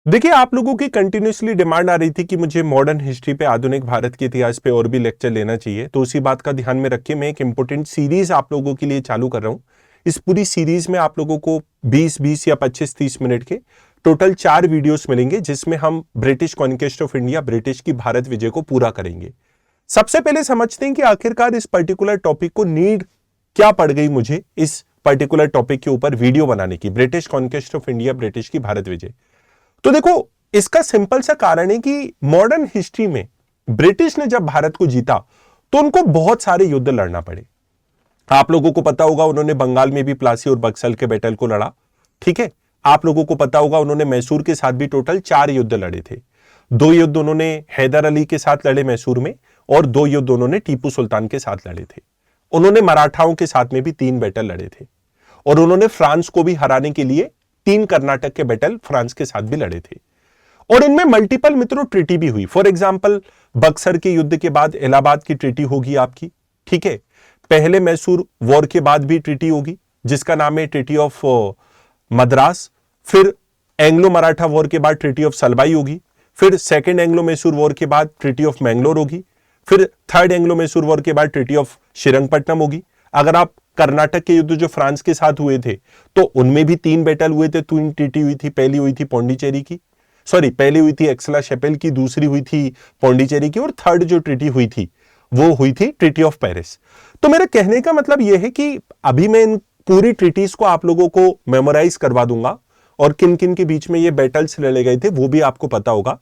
देखिए, आप लोगों की कंटिन्यूसली डिमांड आ रही थी कि मुझे मॉडर्न हिस्ट्री पे, आधुनिक भारत के इतिहास पे और भी लेक्चर लेना चाहिए। तो उसी बात का ध्यान में रख के मैं एक इंपॉर्टेंट सीरीज आप लोगों के लिए चालू कर रहा हूं। इस पूरी सीरीज में आप लोगों को 20-20 या 25-30 मिनट के टोटल 4 वीडियोस मिलेंगे, जिसमें हम British conquest of India, British की भारत विजय को पूरा करेंगे। सबसे पहले समझते हैं कि आखिरकार इस पर्टिकुलर टॉपिक को नीड क्या पड़ गई मुझे इस पर्टिकुलर टॉपिक के ऊपर वीडियो बनाने की, British conquest of India, British की भारत विजय। तो देखो, इसका सिंपल सा कारण है कि मॉडर्न हिस्ट्री में ब्रिटिश ने जब भारत को जीता तो उनको बहुत सारे युद्ध लड़ना पड़े। आप लोगों को पता होगा, उन्होंने बंगाल में भी प्लासी और बक्सर के बैटल को लड़ा। ठीक है, आप लोगों को पता होगा उन्होंने मैसूर के साथ भी टोटल 4 युद्ध लड़े थे। 2 युद्ध उन्होंने हैदर अली के साथ लड़े मैसूर में, और 2 युद्ध उन्होंने टीपू सुल्तान के साथ लड़े थे। उन्होंने मराठाओं के साथ में भी 3 बैटल लड़े थे, और उन्होंने फ्रांस को भी हराने के लिए 3 कर्नाटक के बैटल फ्रांस के साथ भी लड़े थे। और इनमें मल्टीपल मित्रों ट्रीटी भी हुई। फॉर एग्जाम्पल, बक्सर के युद्ध के बाद इलाहाबाद की ट्रीटी होगी आपकी। ठीक है, पहले मैसूर वॉर के बाद भी ट्रीटी होगी, जिसका नाम है ट्रीटी ऑफ मद्रास। फिर एंग्लो मराठा वॉर के बाद ट्रीटी ऑफ सलबाई होगी। फिर सेकेंड एंग्लो मैसूर वॉर के बाद ट्रीटी ऑफ मैंगलोर होगी। फिर थर्ड एंग्लो मैसूर वॉर के बाद ट्रीटी ऑफ श्रीरंगपट्टनम होगी। अगर आप कर्नाटक के युद्ध जो फ्रांस के साथ हुए थे, तो उनमें भी 3 बैटल हुए थे, 3 ट्रीटी हुई थी। पहली हुई थी पौंडीचेरी की, पहली हुई थी एक्सला शेपेल की, दूसरी हुई थी पौंडीचेरी की, और थर्ड जो ट्रीटी हुई थी वो हुई थी ट्रीटी ऑफ पेरिस। तो मेरे कहने का मतलब यह है कि अभी मैं इन पूरी ट्रीटीज को आप लोगों को मेमोराइज करवा दूंगा, और किन किन के बीच में ये बैटल्स लड़े गए थे वो भी आपको पता होगा।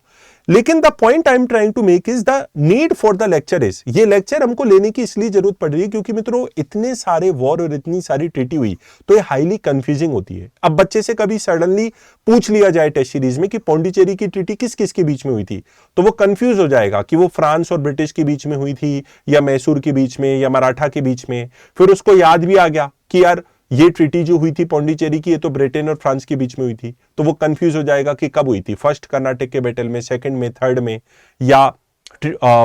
लेकिन the point I am trying to make is the need for the lecture is, ये लेक्चर हमको लेने की इसलिए जरूरत पड़ रही है क्योंकि मित्रों, इतने सारे वॉर और इतनी सारी ट्रीटी हुई तो ये हाईली कंफ्यूजिंग होती है। अब बच्चे से कभी सडनली पूछ लिया जाए टेस्ट सीरीज में कि पौंडीचेरी की ट्रीटी किस किस के बीच में हुई थी, तो वो कंफ्यूज हो जाएगा कि वो फ्रांस और ब्रिटिश के बीच में हुई थी, या मैसूर के बीच में, या मराठा के बीच में। फिर उसको याद भी आ गया कि यार, ये ट्रीटी जो हुई थी पौंडीचेरी की, ये तो ब्रिटेन और फ्रांस के बीच में हुई थी। तो वो कंफ्यूज हो जाएगा कि कब हुई थी, फर्स्ट कर्नाटक के बैटल में, सेकंड में, थर्ड में, या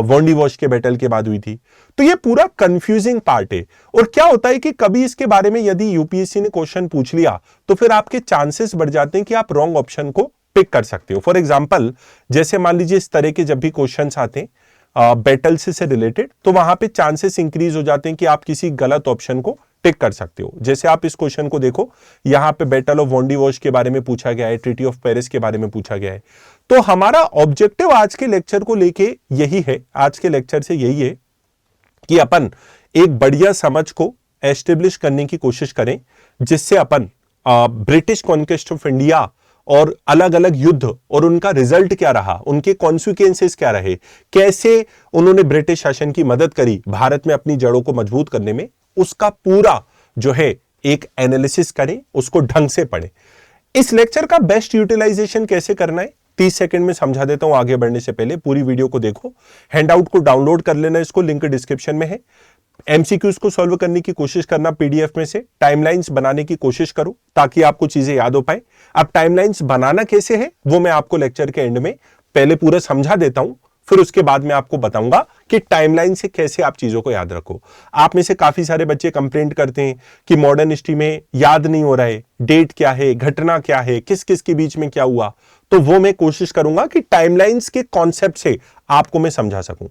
वॉन्डीवॉश के बैटल के बाद हुई थी। तो ये पूरा कंफ्यूजिंग पार्ट है। और क्या होता है कि कभी इसके बारे में यदि यूपीएससी ने क्वेश्चन पूछ लिया तो फिर आपके चांसेस बढ़ जाते हैं कि आप रॉन्ग ऑप्शन को पिक कर सकते हो। फॉर एग्जाम्पल, जैसे मान लीजिए इस तरह के जब भी क्वेश्चन आते हैं बैटल से रिलेटेड, तो वहां पे चांसेस इंक्रीज हो जाते हैं कि आप किसी गलत ऑप्शन को टिक कर सकते हो। जैसे आप इस क्वेश्चन को देखो, यहां पे बैटल ऑफ वॉन्डीवॉश के बारे में पूछा गया है, ट्रीटी ऑफ पेरिस के बारे में पूछा गया है। तो हमारा ऑब्जेक्टिव आज के लेक्चर को लेके यही है, आज के लेक्चर से यही है कि अपन एक बढ़िया समझ को एस्टेब्लिश करने की कोशिश करें, जिससे अपन ब्रिटिश कॉन्क्वेस्ट ऑफ इंडिया और अलग अलग युद्ध और उनका रिजल्ट क्या रहा, उनके कॉन्सिक्वेंसेस क्या रहे, कैसे उन्होंने ब्रिटिश शासन की मदद करी भारत में अपनी जड़ों को मजबूत करने में, उसका पूरा जो है एक एनालिसिस करें, उसको ढंग से पढ़ें। इस लेक्चर का बेस्ट यूटिलाइजेशन कैसे करना है 30 सेकंड में समझा देता हूं। आगे बढ़ने से पहले पूरी वीडियो को देखो, हैंडआउट को डाउनलोड कर लेना, इसको लिंक डिस्क्रिप्शन में है। एमसीक्यूज को सॉल्व करने की कोशिश करना पीडीएफ में से, टाइमलाइंस बनाने की कोशिश करो ताकि आपको चीजें याद हो पाए। अब टाइमलाइंस बनाना कैसे है वो मैं आपको लेक्चर के एंड में पहले पूरा समझा देता हूं, फिर उसके बाद मैं आपको बताऊंगा कि टाइमलाइन से कैसे आप चीजों को याद रखो। आप में से काफी सारे बच्चे कंप्लेंट करते हैं कि मॉडर्न हिस्ट्री में याद नहीं हो रहा है, डेट क्या है, घटना क्या है, किस किस के बीच में क्या हुआ। तो वो मैं कोशिश करूंगा कि टाइमलाइंस के कॉन्सेप्ट से आपको मैं समझा सकूं।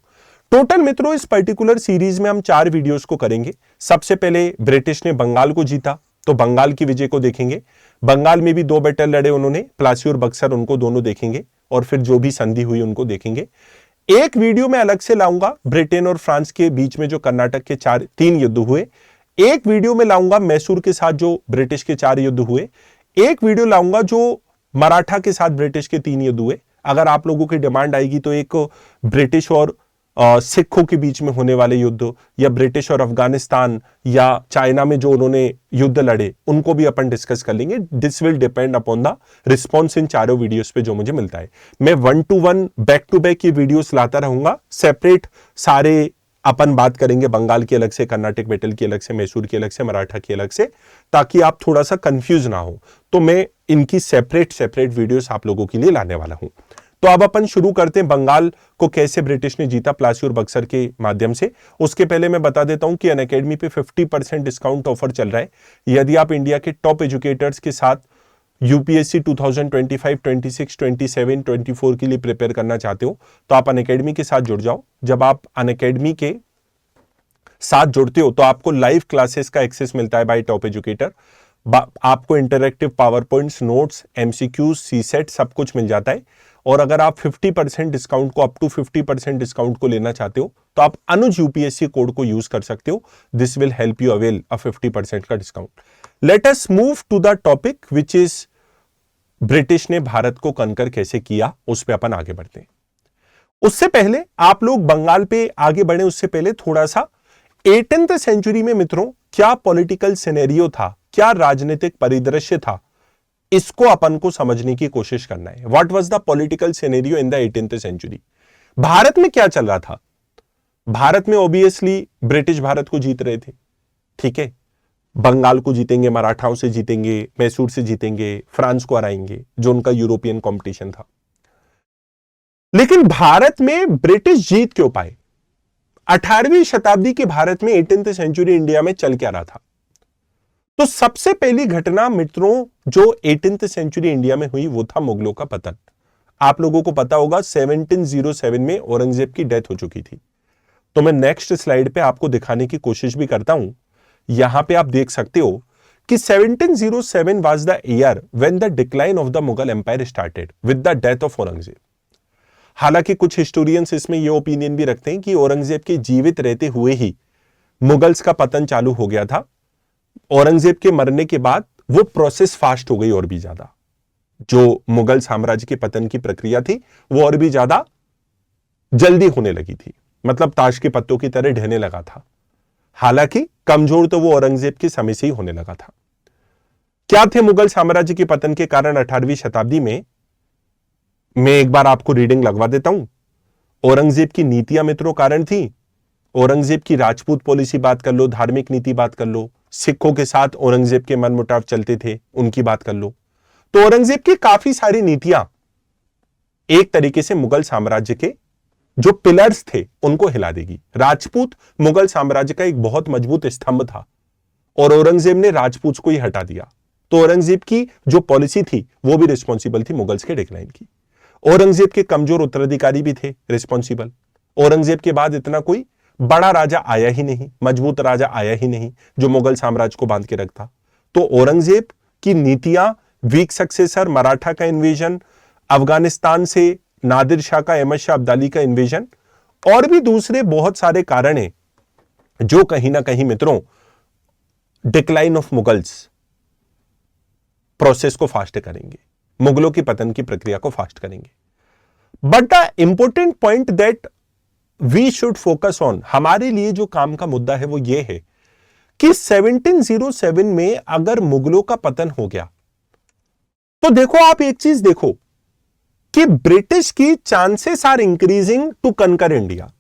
टोटल मित्रों, इस पर्टिकुलर सीरीज में हम 4 वीडियोस को करेंगे। सबसे पहले ब्रिटिश ने बंगाल को जीता, तो बंगाल की विजय को देखेंगे। बंगाल में भी 2 बैटल लड़े उन्होंने, प्लासी और बक्सर, उनको दोनों देखेंगे। और फिर जो भी संधि हुई उनको देखेंगे। एक वीडियो में अलग से लाऊंगा ब्रिटेन और फ्रांस के बीच में जो कर्नाटक के 3 युद्ध हुए। एक वीडियो में लाऊंगा मैसूर के साथ जो ब्रिटिश के 4 युद्ध हुए। एक वीडियो लाऊंगा जो मराठा के साथ ब्रिटिश के 3 युद्ध हुए। अगर आप लोगों की डिमांड आएगी तो एक ब्रिटिश और सिखों के बीच में होने वाले युद्ध, या ब्रिटिश और अफगानिस्तान या चाइना में जो उन्होंने युद्ध लड़े, उनको भी अपन डिस्कस कर लेंगे। This will depend upon the response in चारों वीडियोस पे जो मुझे मिलता है। मैं 1 to 1 बैक टू बैक ये वीडियोस लाता रहूंगा। सेपरेट सारे अपन बात करेंगे, बंगाल की अलग से, कर्नाटक बैटल की अलग से, मैसूर की अलग से, मराठा की अलग से, ताकि आप थोड़ा सा कंफ्यूज ना हो। तो मैं इनकी सेपरेट वीडियोस आप लोगों के लिए लाने वाला हूं। तो अब अपन शुरू करते हैं बंगाल को कैसे ब्रिटिश ने जीता प्लासी और बक्सर के माध्यम से। उसके पहले मैं बता देता हूं कि अनअकैडमी पे 50% डिस्काउंट ऑफर चल रहा है। यदि आप इंडिया के टॉप एजुकेटर्स के साथ यूपीएससी 2025, 26, 27, 24 के लिए प्रिपेयर करना चाहते हो तो आप अनअकैडमी के साथ जुड़ जाओ। जब आप अनअकैडमी के साथ जुड़ते हो तो आपको लाइव क्लासेस का एक्सेस मिलता है बाय टॉप एजुकेटर। आपको interactive power points, notes, MCQs, CSAT सब कुछ मिल जाता है। और अगर आप 50% डिस्काउंट को, अप टू 50% डिस्काउंट को लेना चाहते हो तो आप अनुज यूपीएससी कोड को यूज कर सकते हो। This will help you avail a 50% का discount. Let us move to the topic which is British ने भारत को कनकर कैसे किया, उस पर अपन आगे बढ़ते हैं। उससे पहले आप लोग बंगाल पे आगे बढ़े उससे पहले थोड़ा सा 18th सेंचुरी में मित्रों क्या पॉलिटिकल सिनेरियो था, क्या राजनीतिक परिदृश्य था, इसको अपन को समझने की कोशिश करना है। What was the political scenario in the 18th century? भारत में क्या चल रहा था? भारत में ऑब्वियसली ब्रिटिश भारत को जीत रहे थे, ठीक है। बंगाल को जीतेंगे, मराठाओं से जीतेंगे, मैसूर से जीतेंगे, फ्रांस को हराएंगे, जो उनका यूरोपियन कंपटीशन था। लेकिन भारत में ब्रिटिश जीत क्यों पाए? 18वीं शताब्दी के भारत में 18th सेंचुरी इंडिया में चल क्या रहा था? तो सबसे पहली घटना मित्रों जो 18th सेंचुरी इंडिया में हुई वो था मुगलों का पतन। आप लोगों को पता होगा 1707 में औरंगजेब की डेथ हो चुकी थी। तो मैं नेक्स्ट स्लाइड पे आपको दिखाने की कोशिश भी करता हूं। यहां पे आप देख सकते हो कि 1707 was the year when the decline of the Mughal empire started with the death of Aurangzeb. हालांकि कुछ हिस्टोरियंस इसमें यह ओपिनियन भी रखते हैं कि औरंगजेब के जीवित रहते हुए ही मुगल्स का पतन चालू हो गया था। औरंगजेब के मरने के बाद वो प्रोसेस फास्ट हो गई और भी ज्यादा। जो मुगल साम्राज्य के पतन की प्रक्रिया थी वो और भी ज्यादा जल्दी होने लगी थी, मतलब ताश के पत्तों की तरह ढहने लगा था। हालांकि कमजोर तो वो औरंगजेब के समय से ही होने लगा था। क्या थे मुगल साम्राज्य के पतन के कारण 18वीं शताब्दी में? मैं एक बार आपको रीडिंग लगवा देता हूं। औरंगजेब की नीतियां मित्रों कारण थी। औरंगजेब की राजपूत पॉलिसी बात कर लो, धार्मिक नीति बात कर लो, सिखों के साथ औरंगजेब के मनमुटाव चलते थे उनकी बात कर लो, तो औरंगजेब की काफी सारी नीतियां एक तरीके से मुगल साम्राज्य के जो पिलर्स थे उनको हिला देगी। राजपूत मुगल साम्राज्य का एक बहुत मजबूत स्तंभ था और औरंगजेब ने राजपूत को ही हटा दिया। तो औरंगजेब की जो पॉलिसी थी वो भी रिस्पॉन्सिबल थी मुगल्स के डिक्लाइन की। औरंगजेब के कमजोर उत्तराधिकारी भी थे रिस्पॉन्सिबल। औरंगजेब के बाद इतना कोई बड़ा राजा आया ही नहीं, मजबूत राजा आया ही नहीं जो मुगल साम्राज्य को बांध के रखता। तो औरंगजेब की नीतियां, वीक सक्सेसर, मराठा का इन्वेजन, अफगानिस्तान से नादिर शाह का, अहमद शाह अब्दाली का इन्वेजन और भी दूसरे बहुत सारे कारण हैं जो कहीं ना कहीं मित्रों डिक्लाइन ऑफ मुगल्स प्रोसेस को फास्ट करेंगे, मुगलों की पतन की प्रक्रिया को फास्ट करेंगे। But the important point that we should focus on, हमारे लिए जो काम का मुद्दा है वो ये है कि 1707 में अगर मुगलों का पतन हो गया तो देखो आप एक चीज देखो कि ब्रिटिश की chances are increasing to conquer India,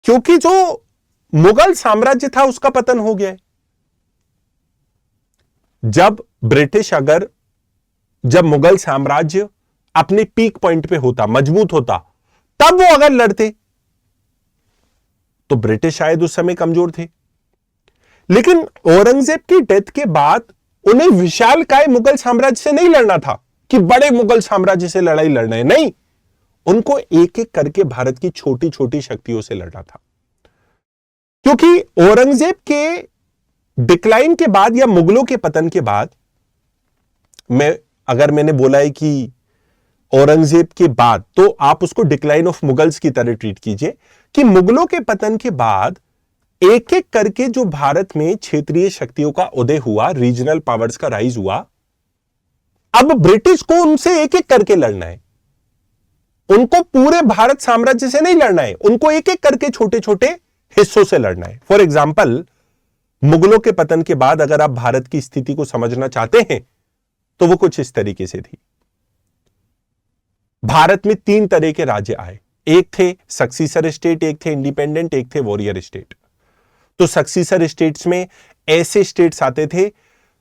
क्योंकि जो मुगल साम्राज्य था उसका पतन हो गया है। जब मुगल साम्राज्य अपने पीक पॉइंट पे होता, मजबूत होता, तब वो अगर लड़ते तो ब्रिटिश शायद उस समय कमजोर थे। लेकिन औरंगजेब की डेथ के बाद उन्हें विशालकाय मुगल साम्राज्य से नहीं लड़ना था कि बड़े मुगल साम्राज्य से लड़ाई लड़ना है, नहीं, उनको एक एक करके भारत की छोटी छोटी शक्तियों से लड़ना था। क्योंकि औरंगजेब के डिक्लाइन के बाद या मुगलों के पतन के बाद, अगर मैंने बोला है कि औरंगजेब के बाद, तो आप उसको डिक्लाइन ऑफ मुगल्स की तरह ट्रीट कीजिए कि मुगलों के पतन के बाद एक एक करके जो भारत में क्षेत्रीय शक्तियों का उदय हुआ, रीजनल पावर्स का राइज हुआ, अब ब्रिटिश को उनसे एक एक करके लड़ना है। उनको पूरे भारत साम्राज्य से नहीं लड़ना है, उनको एक एक करके छोटे छोटे हिस्सों से लड़ना है। फॉर एग्जाम्पल, मुगलों के पतन के बाद अगर आप भारत की स्थिति को समझना चाहते हैं तो वो कुछ इस तरीके से थी। भारत में 3 तरह के राज्य आए, एक थे सक्सीसर स्टेट, एक थे इंडिपेंडेंट, एक थे वॉरियर स्टेट। तो सक्सीसर स्टेट्स में ऐसे स्टेट्स आते थे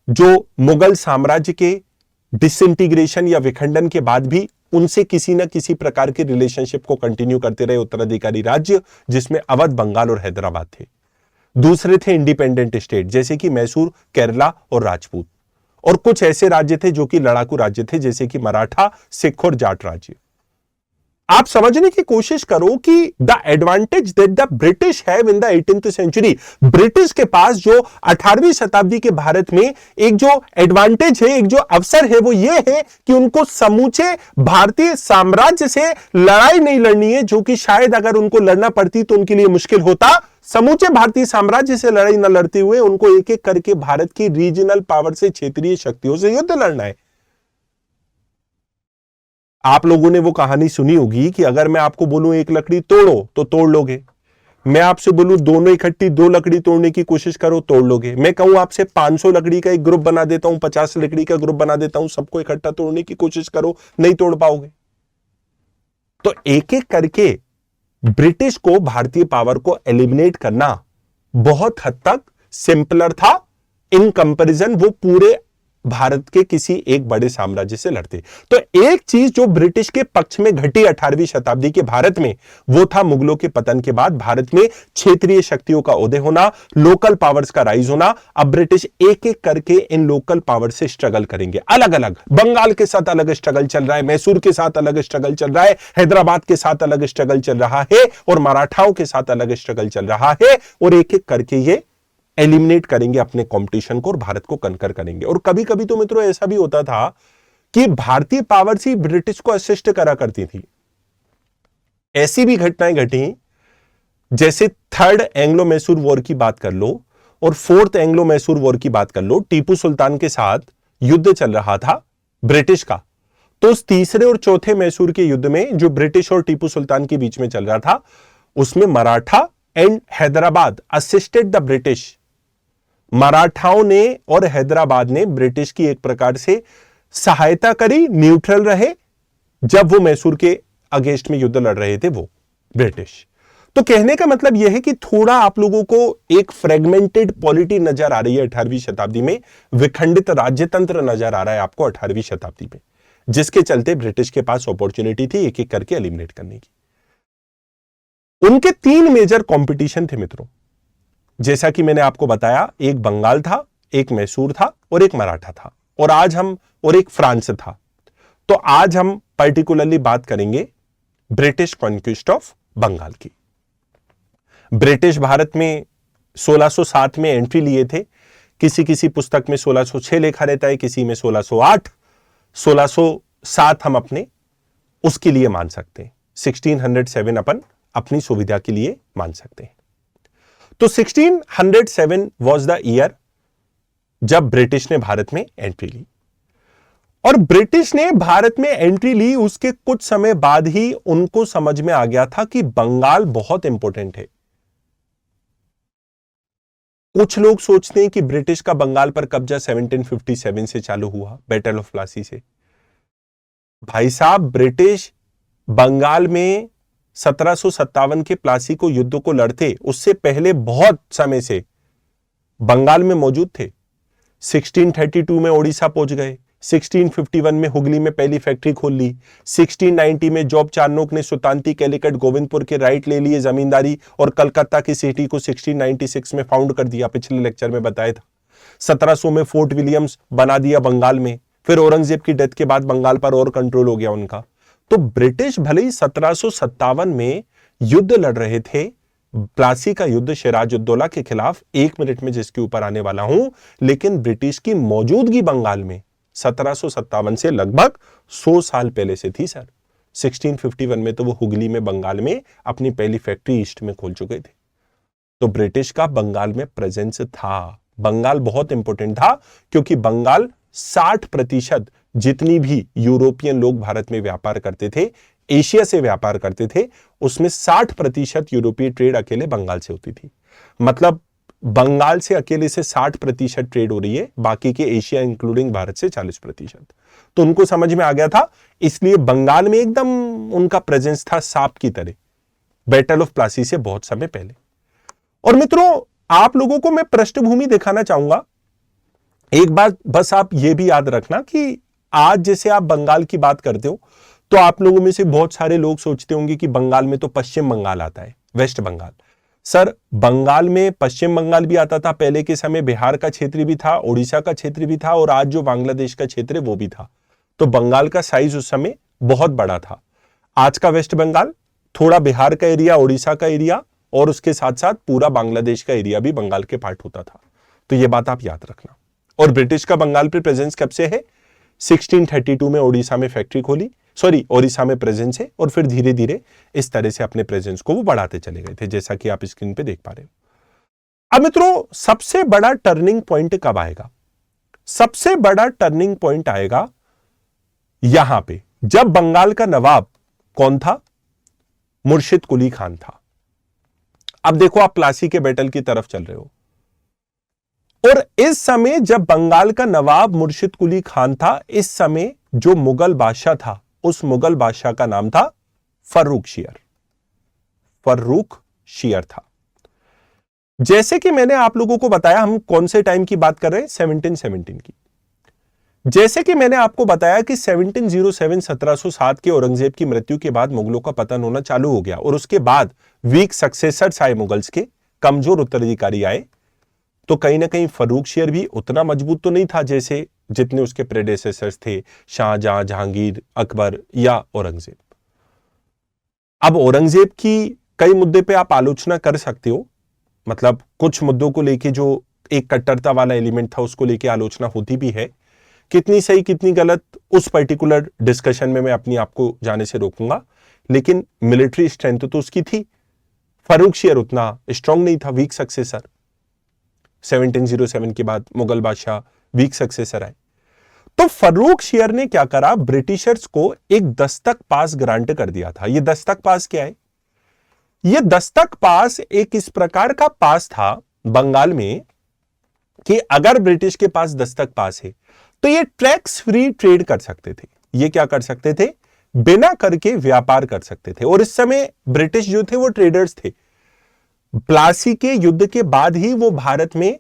जो मुगल साम्राज्य के डिसइंटीग्रेशन या विखंडन के बाद भी उनसे किसी ना किसी प्रकार के रिलेशनशिप को कंटिन्यू करते रहे उत्तराधिकारी राज्य, जिसमें अवध, बंगाल और हैदराबाद थे। दूसरे थे इंडिपेंडेंट स्टेट, जैसे कि मैसूर, केरला और राजपूत। और कुछ ऐसे राज्य थे जो कि लड़ाकू राज्य थे, जैसे कि मराठा, सिख और जाट राज्य। आप समझने की कोशिश करो कि the advantage that the British have in the 18th century, British के पास जो 18वीं शताब्दी के भारत में एक जो एडवांटेज है, एक जो अवसर है, वो ये है कि उनको समूचे भारतीय साम्राज्य से लड़ाई नहीं लड़नी है, जो कि शायद अगर उनको लड़ना पड़ती तो उनके लिए मुश्किल होता। समूचे भारतीय साम्राज्य से लड़ाई न लड़ते हुए उनको एक एक करके भारत की रीजनल पावर से, क्षेत्रीय शक्तियों से युद्ध लड़ना है। आप लोगों ने वो कहानी सुनी होगी कि अगर मैं आपको बोलूं एक लकड़ी तोड़ो तो तोड़ लोगे, मैं आपसे बोलूं दोनों इकट्ठी 2 लकड़ी तोड़ने की कोशिश करो, तोड़ लोगे। मैं कहूं आपसे 500 लकड़ी का एक ग्रुप बना देता हूं, 50 लकड़ी का ग्रुप बना देता हूं, सबको इकट्ठा तोड़ने की कोशिश करो, नहीं तोड़ पाओगे। तो एक एक करके ब्रिटिश को, भारतीय पावर को एलिमिनेट करना बहुत हद तक सिंपलर था इन कंपैरिजन वो पूरे भारत के किसी एक बड़े साम्राज्य से लड़ते। तो एक चीज जो ब्रिटिश के पक्ष में घटी 18वीं शताब्दी के भारत में, वो था मुगलों के पतन के बाद भारत में क्षेत्रीय शक्तियों का उदय होना, लोकल पावर्स का राइज होना। अब ब्रिटिश एक एक करके इन लोकल पावर से स्ट्रगल करेंगे, अलग अलग। बंगाल के साथ अलग स्ट्रगल चल रहा है, मैसूर के साथ अलग स्ट्रगल चल रहा है, हैदराबाद के साथ अलग स्ट्रगल चल रहा है, और मराठाओं के साथ अलग स्ट्रगल चल रहा है, और एक एक करके ये एलिमिनेट करेंगे अपने कंपटीशन को और भारत को कनकर करेंगे। और कभी कभी तो मित्रों ऐसा भी होता था कि भारतीय पावर ही ब्रिटिश को असिस्ट करा करती थी। ऐसी भी घटनाएं घटी, जैसे 3rd एंग्लो मैसूर वॉर की बात कर लो और 4th एंग्लो मैसूर वॉर की बात कर लो। टीपू सुल्तान के साथ युद्ध चल रहा था ब्रिटिश का, तो उस तीसरे और चौथे मैसूर के युद्ध में जो ब्रिटिश और टीपू सुल्तान के बीच में चल रहा था, उसमें Maratha and Hyderabad assisted the British. मराठाओं ने और हैदराबाद ने ब्रिटिश की एक प्रकार से सहायता करी, न्यूट्रल रहे, जब वो मैसूर के अगेंस्ट में युद्ध लड़ रहे थे वो ब्रिटिश। तो कहने का मतलब यह है कि थोड़ा आप लोगों को एक फ्रेगमेंटेड पॉलिटी नजर आ रही है 18वीं शताब्दी में, विखंडित राज्यतंत्र नजर आ रहा है आपको 18वीं शताब्दी में, जिसके चलते ब्रिटिश के पास अपॉर्चुनिटी थी एक एक करके एलिमिनेट करने की। उनके 3 मेजर कंपटीशन थे मित्रों, जैसा कि मैंने आपको बताया, एक बंगाल था, एक मैसूर था और एक मराठा था, और एक फ्रांस था। तो आज हम पर्टिकुलरली बात करेंगे ब्रिटिश कॉन्क्विस्ट ऑफ बंगाल की। ब्रिटिश भारत में 1607 में एंट्री लिए थे, किसी किसी पुस्तक में 1606 लिखा रहता है, किसी में 1608, 1607 हम अपने उसके लिए मान सकते हैं, 1607 अपन अपनी सुविधा के लिए मान सकते हैं। तो 1607 वॉज द ईयर जब ब्रिटिश ने भारत में एंट्री ली, और ब्रिटिश ने भारत में एंट्री ली उसके कुछ समय बाद ही उनको समझ में आ गया था कि बंगाल बहुत इंपॉर्टेंट है। कुछ लोग सोचते हैं कि ब्रिटिश का बंगाल पर कब्जा 1757 से चालू हुआ, बैटल ऑफ प्लासी से। भाई साहब, ब्रिटिश बंगाल में 1757 के प्लासी को युद्ध को लड़ते उससे पहले बहुत समय से बंगाल में मौजूद थे। 1632 में ओडिशा पहुंच गए, 1651 में हुगली में पहली फैक्ट्री खोल ली, 1690 में जॉब चार्नोक ने सुल्तानती कैलिकट गोविंदपुर के राइट ले लिए जमींदारी, और कलकत्ता की सिटी को 1696 में फाउंड कर दिया, पिछले लेक्चर में बताया था। 1700 में फोर्ट विलियम्स बना दिया बंगाल में, फिर औरंगजेब की डेथ के बाद बंगाल पर और कंट्रोल हो गया उनका। तो ब्रिटिश भले ही 1757 में युद्ध लड़ रहे थे, प्लासी का युद्ध सिराजुद्दौला के खिलाफ, 1 मिनट में जिसके ऊपर आने वाला हूं, लेकिन ब्रिटिश की मौजूदगी बंगाल में 1757 से लगभग 100 साल पहले से थी सर। 1651 में तो वो हुगली में बंगाल में अपनी पहली फैक्ट्री ईस्ट में खोल चुके थे। तो ब्रिटिश का बंगाल में प्रेजेंस था। बंगाल बहुत इंपॉर्टेंट था क्योंकि बंगाल 60% जितनी भी यूरोपियन लोग भारत में व्यापार करते थे, एशिया से व्यापार करते थे, उसमें 60% यूरोपीय ट्रेड अकेले बंगाल से होती थी। मतलब बंगाल से अकेले से 60% ट्रेड हो रही है, बाकी के एशिया इंक्लूडिंग भारत से 40%। तो उनको समझ में आ गया था, इसलिए बंगाल में एकदम उनका प्रेजेंस था सांप की तरह, बैटल ऑफ प्लासी से बहुत समय पहले। और मित्रों, आप लोगों को मैं पृष्ठभूमि दिखाना चाहूंगा। एक बात बस आप ये भी याद रखना कि आज जैसे आप बंगाल की बात करते हो, तो आप लोगों में से बहुत सारे लोग सोचते होंगे कि बंगाल में तो पश्चिम बंगाल आता है, वेस्ट बंगाल। सर बंगाल में पश्चिम बंगाल भी आता था पहले के समय, बिहार का क्षेत्र भी था, उड़ीसा का क्षेत्र भी था और आज जो बांग्लादेश का क्षेत्र है वो भी था। तो बंगाल का साइज उस समय बहुत बड़ा था। आज का वेस्ट बंगाल थोड़ा बिहार का एरिया, उड़ीसा का एरिया और उसके साथ साथ पूरा बांग्लादेश का एरिया भी बंगाल के पार्ट होता था। तो यह बात आप याद रखना। और ब्रिटिश का बंगाल पे प्रेजेंस कब से है? 1632 में ओडिशा में फैक्ट्री खोली, ओडिशा में प्रेजेंस है और फिर धीरे धीरे इस तरह से अपने प्रेजेंस को वो बढ़ाते चले गए थे, जैसा कि आप स्क्रीन पे देख पा रहे हो। अब मित्रों, सबसे बड़ा टर्निंग पॉइंट कब आएगा? सबसे बड़ा टर्निंग पॉइंट आएगा यहां पे, जब बंगाल का नवाब कौन था? मुर्शिद कुली खान था। अब देखो, आप प्लासी के बैटल की तरफ चल रहे हो और इस समय जब बंगाल का नवाब मुर्शिद कुली खान था, इस समय जो मुगल बादशाह था, उस मुगल बादशाह का नाम था फर्रुख शियर। फर्रुख शियर था। जैसे कि मैंने आप लोगों को बताया, हम कौन से टाइम की बात कर रहे हैं? 1717 की। जैसे कि मैंने आपको बताया कि 1707 के औरंगजेब की मृत्यु के बाद मुगलों का पतन होना चालू हो गया और उसके बाद वीक सक्सेसर्स आए मुगल्स के, कमजोर उत्तराधिकारी आए। तो कहीं ना कहीं फर्रुख शियर भी उतना मजबूत तो नहीं था जैसे जितने उसके प्रेडेसेसर्स थे, शाहजहां, जहांगीर, अकबर या औरंगजेब। अब औरंगजेब की कई मुद्दे पे आप आलोचना कर सकते हो, मतलब कुछ मुद्दों को लेके जो एक कट्टरता वाला एलिमेंट था उसको लेके आलोचना होती भी है। कितनी सही कितनी गलत उस पर्टिकुलर डिस्कशन में मैं अपनी आपको जाने से रोकूंगा, लेकिन मिलिट्री स्ट्रेंथ तो उसकी थी। फर्रुख शियर उतना स्ट्रांग नहीं था, वीक सक्सेसर। 1707 के बाद मुगल बादशाह वीक सक्सेसर आए। तो फर्रुख शियर ने क्या करा? ब्रिटिशर्स को एक दस्तक पास ग्रांट कर दिया था। यह दस्तक पास क्या है? यह दस्तक पास एक इस प्रकार का पास था बंगाल में कि अगर ब्रिटिश के पास दस्तक पास है तो ये टैक्स फ्री ट्रेड कर सकते थे। ये क्या कर सकते थे? बिना करके व्यापार कर सकते थे। और इस समय ब्रिटिश जो थे वो ट्रेडर्स थे। प्लासी के युद्ध के बाद ही वो भारत में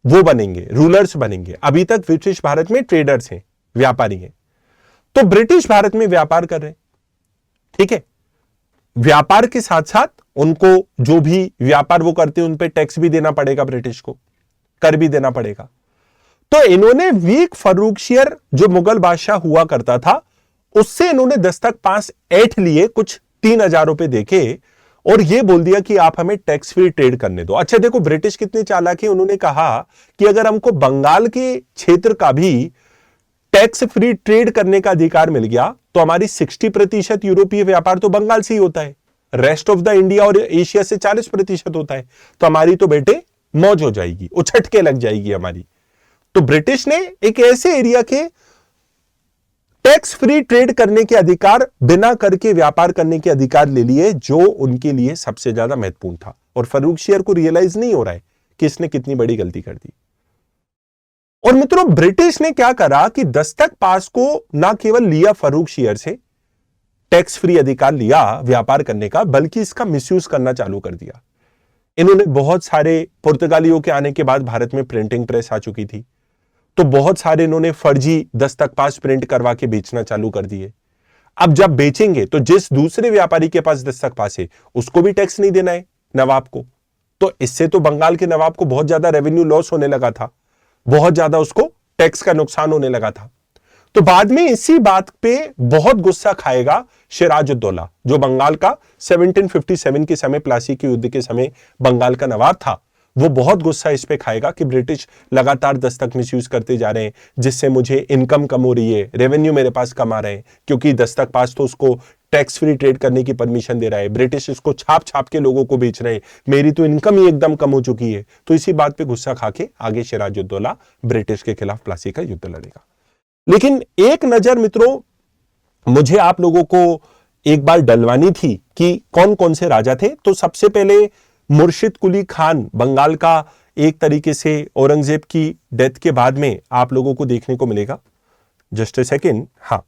वो बनेंगे, रूलर्स बनेंगे। अभी तक ब्रिटिश भारत में ट्रेडर्स हैं, व्यापारी हैं। तो ब्रिटिश भारत में व्यापार कर रहे हैं, ठीक है। व्यापार के साथ साथ उनको जो भी व्यापार वो करते हैं उन पे टैक्स भी देना पड़ेगा, ब्रिटिश को कर भी देना पड़ेगा। तो इन्होंने वीक फर्रुख शियर जो मुगल बादशाह हुआ करता था उससे इन्होंने दस्तक पास ऐठ लिए, कुछ 3000 रुपए देके, और यह बोल दिया कि आप हमें टैक्स फ्री ट्रेड करने दो। अच्छा देखो, ब्रिटिश कितने चालाक है, उन्होंने कहा कि अगर हमको बंगाल के क्षेत्र का भी टैक्स फ्री ट्रेड करने का अधिकार मिल गया तो हमारी 60% यूरोपीय व्यापार तो बंगाल से ही होता है, रेस्ट ऑफ द इंडिया और एशिया से 40% होता है। तो हमारी तो बेटे मौज हो जाएगी, उछटके लग जाएगी हमारी। तो ब्रिटिश ने एक ऐसे एरिया के टैक्स फ्री ट्रेड करने के अधिकार, बिना करके व्यापार करने के अधिकार ले लिए, जो उनके लिए सबसे ज्यादा महत्वपूर्ण था। और फर्रुख शियर को रियलाइज नहीं हो रहा है कि इसने कितनी बड़ी गलती कर दी। और मित्रों, ब्रिटिश ने क्या करा कि दस्तक पास को ना केवल लिया फर्रुख शियर से, टैक्स फ्री अधिकार लिया व्यापार करने का, बल्कि इसका मिसयूज करना चालू कर दिया। इन्होंने बहुत सारे, पुर्तगालियों के आने के बाद भारत में प्रिंटिंग प्रेस आ चुकी थी, तो बहुत सारे इन्होंने फर्जी दस्तक पास प्रिंट करवा के बेचना चालू कर दिए। अब जब बेचेंगे तो जिस दूसरे व्यापारी के पास दस्तक पास है उसको भी टैक्स नहीं देना है नवाब को। तो इससे तो बंगाल के नवाब को बहुत ज्यादा रेवेन्यू लॉस होने लगा था, बहुत ज्यादा उसको टैक्स का नुकसान होने लगा था। तो बाद में इसी बात पे बहुत गुस्सा खाएगा सिराजुद्दौला, जो बंगाल का 1757 के समय, प्लासी के युद्ध के समय बंगाल का नवाब था। वो बहुत गुस्सा इस पे खाएगा कि ब्रिटिश लगातार दस्तक मिसयूज करते जा रहे हैं, जिससे मुझे इनकम कम हो रही है, रेवेन्यू मेरे पास कम आ रहे हैं, क्योंकि दस्तक पास तो उसको टैक्स फ्री ट्रेड करने की परमिशन दे रहा है, ब्रिटिश इसको छाप छाप के लोगों को बेच रहे हैं, मेरी तो इनकम ही एकदम कम हो चुकी है। तो इसी बात पे गुस्सा खा के आगे सिराजुद्दौला ब्रिटिश के खिलाफ प्लासी का युद्ध लड़ेगा। लेकिन एक नजर मित्रों मुझे आप लोगों को एक बार डलवानी थी कि कौन कौन से राजा थे। तो सबसे पहले मुर्शिद कुली खान, बंगाल का एक तरीके से औरंगजेब की डेथ के बाद में आप लोगों को देखने को मिलेगा। जस्ट ए सेकेंड, हाँ,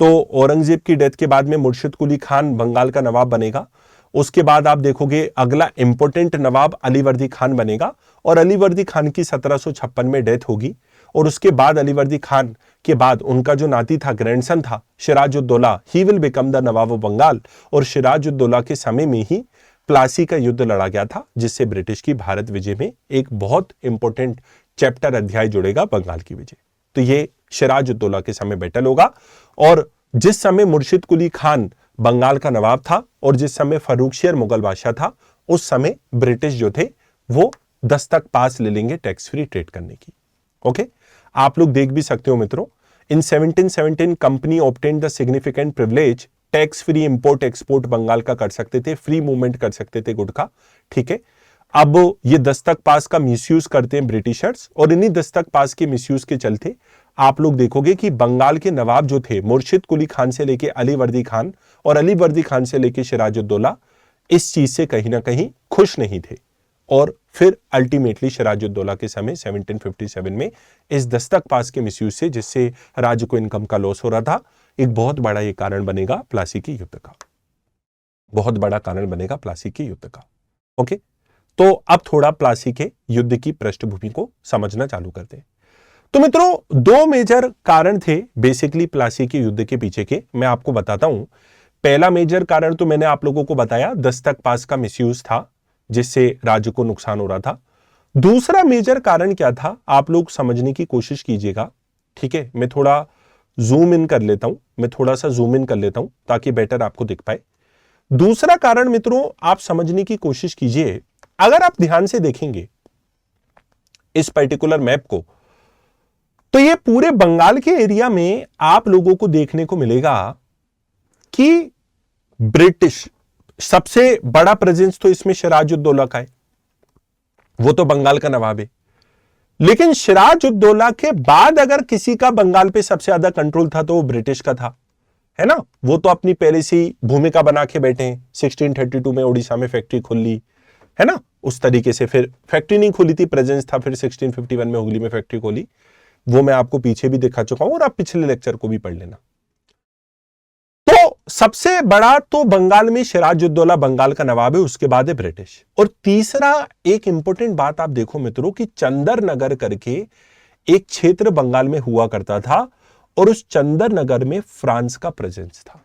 तो औरंगजेब की डेथ के बाद में मुर्शिद कुली खान बंगाल का नवाब बनेगा। उसके बाद आप देखोगे अगला इंपॉर्टेंट नवाब अलीवर्दी खान बनेगा, और अलीवर्दी खान की 1756 में डेथ होगी। और उसके बाद अलीवर्दी खान के बाद उनका जो नाती था, ग्रैंडसन था सिराजुद्दौला, ही will become the nawab of Bengal. और सिराजुद्दौला के समय में ही प्लासी का युद्ध लड़ा गया था, जिससे ब्रिटिश की भारत विजय में एक बहुत इंपॉर्टेंट चैप्टर अध्याय जुड़ेगा, बंगाल की विजय। तो ये सिराजुद्दौला के समय बैटल होगा, और जिस समय मुर्शिद कुली खान बंगाल का नवाब था और जिस समय फर्रुखशियर मुगल बादशाह था, उस समय ब्रिटिश जो थे वो दस्तक पास ले लेंगे टैक्स फ्री ट्रेड करने की। ओके, आप लोग देख भी सकते हो मित्रों, in 1717 company obtained the significant privilege, tax free import export Bengal का कर सकते थे, फ्री मूवमेंट कर सकते थे गुड़ का। ठीक है, अब ये दस्तक पास का मिसयूज करते हैं ब्रिटिशर्स, और इन्हीं दस्तक पास के मिसयूज के चलते आप लोग देखोगे कि बंगाल के नवाब जो थे, मुर्शिद कुली खान से लेके अली वर्दी खान और अली वर्दी खान से लेके सिराजुद्दौला, इस चीज से कहीं ना कहीं खुश नहीं थे। और फिर अल्टीमेटली सिराजुद्दौला के समय 1757 में इस दस्तक पास के मिसयूज से, जिससे राज्य को इनकम का लॉस हो रहा था, एक बहुत बड़ा ये कारण बनेगा प्लासी के युद्ध का, बहुत बड़ा कारण बनेगा प्लासी के युद्ध का। ओके, तो अब थोड़ा प्लासी के युद्ध की पृष्ठभूमि को समझना चालू करते हैं। तो मित्रों, दो मेजर कारण थे बेसिकली प्लासी के युद्ध के पीछे के, मैं आपको बताता हूं। पहला मेजर कारण तो मैंने आप लोगों को बताया, दस्तक पास का मिसयूज था, जिससे राज्य को नुकसान हो रहा था। दूसरा मेजर कारण क्या था, आप लोग समझने की कोशिश कीजिएगा। ठीक है, मैं थोड़ा जूम इन कर लेता हूं, मैं थोड़ा सा जूम इन कर लेता हूं ताकि बेटर आपको दिख पाए। दूसरा कारण मित्रों, आप समझने की कोशिश कीजिए। अगर आप ध्यान से देखेंगे इस पर्टिकुलर मैप को, तो ये पूरे बंगाल के एरिया में आप लोगों को देखने को मिलेगा कि ब्रिटिश सबसे बड़ा प्रेजेंस तो इसमें सिराजुद्दौला का है, वो तो बंगाल का नवाब है। लेकिन सिराजुद्दौला के बाद अगर किसी का बंगाल पे सबसे ज्यादा कंट्रोल था तो वो ब्रिटिश का था, है ना। वो तो अपनी पहले से भूमिका बना के बैठे हैं। 1632 में उड़ीसा में फैक्ट्री खोल ली, है ना, उस तरीके से। फिर फैक्ट्री नहीं खोली थी, प्रेजेंस था। फिर 1651 में हुगली में फैक्ट्री खोली, वो मैं आपको पीछे भी दिखा चुका हूं और आप पिछले लेक्चर को भी पढ़ लेना। तो सबसे बड़ा तो बंगाल में सिराजुद्दौला बंगाल का नवाब है, उसके बाद है ब्रिटिश। और तीसरा एक इंपॉर्टेंट बात आप देखो मित्रों कि चंदर नगर करके एक क्षेत्र बंगाल में हुआ करता था, और उस चंदर नगर में फ्रांस का प्रेजेंस था।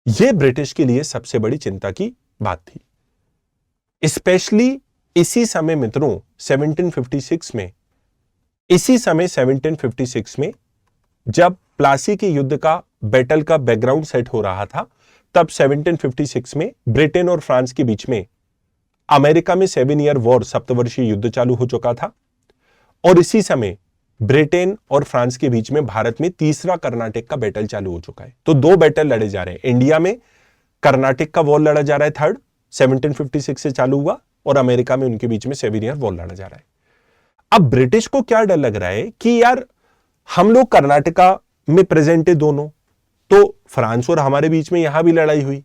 यह ब्रिटिश के लिए सबसे बड़ी चिंता की बात थी। स्पेशली इसी समय मित्रों 1756 में, इसी समय 1756 में जब प्लासी के युद्ध का बैटल का बैकग्राउंड सेट हो रहा था, तब 1756 में ब्रिटेन और फ्रांस के बीच में अमेरिका में 7 ईयर वॉर, सप्तवर्षीय युद्ध चालू हो चुका था। और इसी समय ब्रिटेन और फ्रांस के बीच में भारत में तीसरा कर्नाटक का बैटल चालू हो चुका है। तो दो बैटल लड़े जा रहे हैं। इंडिया में कर्नाटक का वॉर लड़ा जा रहा है, थर्ड 1756 से चालू हुआ, और अमेरिका में उनके बीच में 7 ईयर वॉर लड़ा जा रहा है। अब ब्रिटिश को क्या डर लग रहा है कि यार हम लोग कर्नाटका में प्रेजेंट है दोनों, तो फ्रांस और हमारे बीच में यहां भी लड़ाई हुई।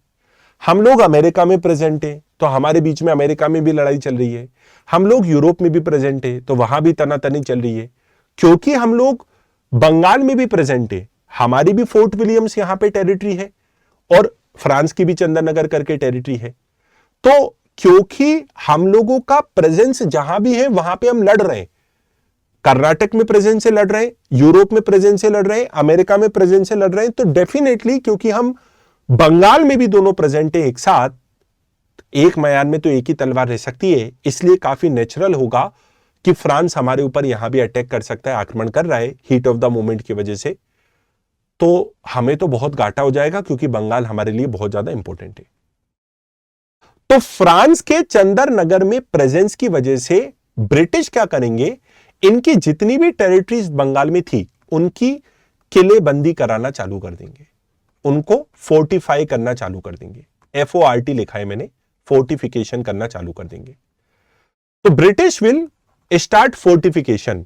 हम लोग अमेरिका में प्रेजेंट है, तो हमारे बीच में अमेरिका में भी लड़ाई चल रही है। हम लोग यूरोप में भी प्रेजेंट है, तो वहां भी तनातनी चल रही है। क्योंकि हम लोग बंगाल में भी प्रेजेंट है, हमारी भी फोर्ट विलियम्स यहां पे टेरिटरी है, और फ्रांस की भी चंदननगर करके टेरिटरी है। तो क्योंकि हम लोगों का प्रेजेंस जहां भी है वहां पे हम लड़ रहे हैं। कर्नाटक में प्रेजेंस से लड़ रहे हैं, यूरोप में प्रेजेंस से लड़ रहे हैं, अमेरिका में प्रेजेंस से लड़ रहे हैं। तो डेफिनेटली क्योंकि हम बंगाल में भी दोनों प्रेजेंट है एक साथ, एक मैदान में तो एक ही तलवार रह सकती है, इसलिए काफी नेचुरल होगा कि फ्रांस हमारे ऊपर यहां भी अटैक कर सकता है, आक्रमण कर रहा है हीट ऑफ द मोमेंट की वजह से। तो हमें तो बहुत घाटा हो जाएगा, क्योंकि बंगाल हमारे लिए बहुत ज्यादा इंपॉर्टेंट है। तो फ्रांस के चंदर नगर में प्रेजेंस की वजह से ब्रिटिश क्या करेंगे, इनकी जितनी भी टेरिटरीज बंगाल में थी उनकी किलेबंदी कराना चालू कर देंगे, उनको फोर्टिफाई करना चालू कर देंगे। FORT लिखा है मैंने, फोर्टिफिकेशन करना चालू कर देंगे। तो British will start fortification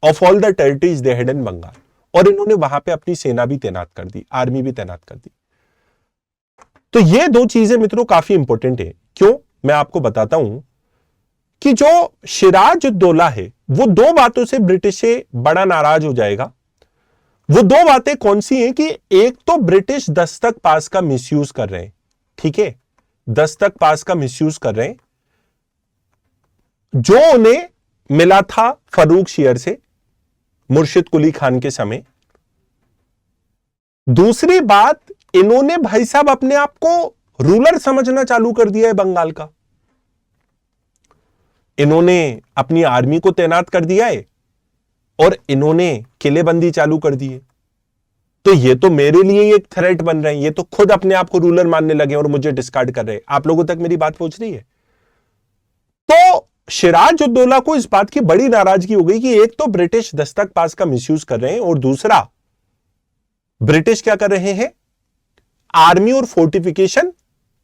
of all the territories they had in Bengal, और इन्होंने वहां पे अपनी सेना भी तैनात कर दी, आर्मी भी तैनात कर दी। तो ये दो चीजें मित्रों काफी इंपॉर्टेंट है। क्यों, मैं आपको बताता हूं कि जो सिराजुद्दौला है वो दो बातों से ब्रिटिश से बड़ा नाराज हो जाएगा। वो दो बातें कौन सी हैं कि एक तो ब्रिटिश दस्तक पास का मिसयूज कर रहे हैं, ठीक है, दस्तक पास का मिसयूज कर रहे हैं जो उन्हें मिला था फर्रुखशियर से मुर्शिद कुली खान के समय। दूसरी बात, इन्होंने भाई साहब अपने आप को रूलर समझना चालू कर दिया है बंगाल का। इन्होंने अपनी आर्मी को तैनात कर दिया है और इन्होंने किलेबंदी चालू कर दी है। तो ये तो मेरे लिए एक थ्रेट बन रहे हैं, ये तो खुद अपने आप को रूलर मानने लगे और मुझे डिस्कार्ड कर रहे हैं। आप लोगों तक मेरी बात पहुंच रही है? तो सिराजुद्दौला को इस बात की बड़ी नाराजगी हो गई कि एक तो ब्रिटिश दस्तक पास का मिसयूज कर रहे हैं और दूसरा ब्रिटिश क्या कर रहे हैं, आर्मी और फोर्टिफिकेशन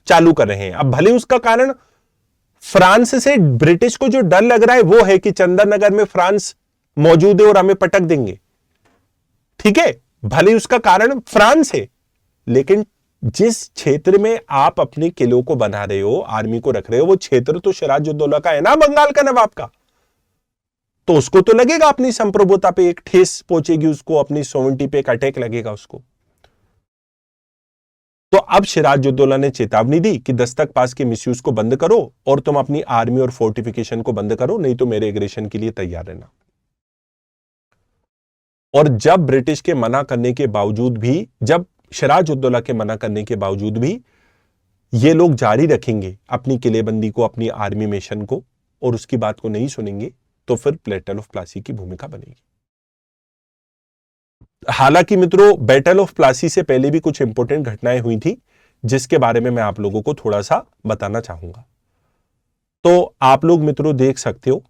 चालू कर रहे हैं। अब भले उसका कारण फ्रांस से ब्रिटिश को जो डर लग रहा है वो है कि चंदननगर में फ्रांस मौजूद है और हमें पटक देंगे, ठीक है, भले उसका कारण फ्रांस है, लेकिन जिस क्षेत्र में आप अपने किलों को बना रहे हो, आर्मी को रख रहे हो, वो क्षेत्र तो सिराजुद्दौला का है ना, बंगाल का नवाब का। तो उसको तो लगेगा अपनी संप्रभुता पे एक ठेस पहुंचेगी, उसको अपनी सोवेरेनिटी पे एक अटैक लगेगा उसको। तो अब सिराजुद्दौला ने चेतावनी दी कि दस्तक पास के मिसयूज को बंद करो और तुम अपनी आर्मी और फोर्टिफिकेशन को बंद करो, नहीं तो मेरे एग्रेशन के लिए तैयार रहना। और जब ब्रिटिश के मना करने के बावजूद भी, जब सिराजुद्दौला के मना करने के बावजूद भी ये लोग जारी रखेंगे अपनी किलेबंदी को, अपनी आर्मी मिशन को, और उसकी बात को नहीं सुनेंगे, तो फिर बैटल ऑफ प्लासी की भूमिका बनेगी। हालांकि मित्रों, बैटल ऑफ प्लासी से पहले भी कुछ इंपॉर्टेंट घटनाएं हुई थी जिसके बारे में मैं आप लोगों को थोड़ा सा बताना चाहूंगा। तो आप लोग मित्रों देख सकते हो,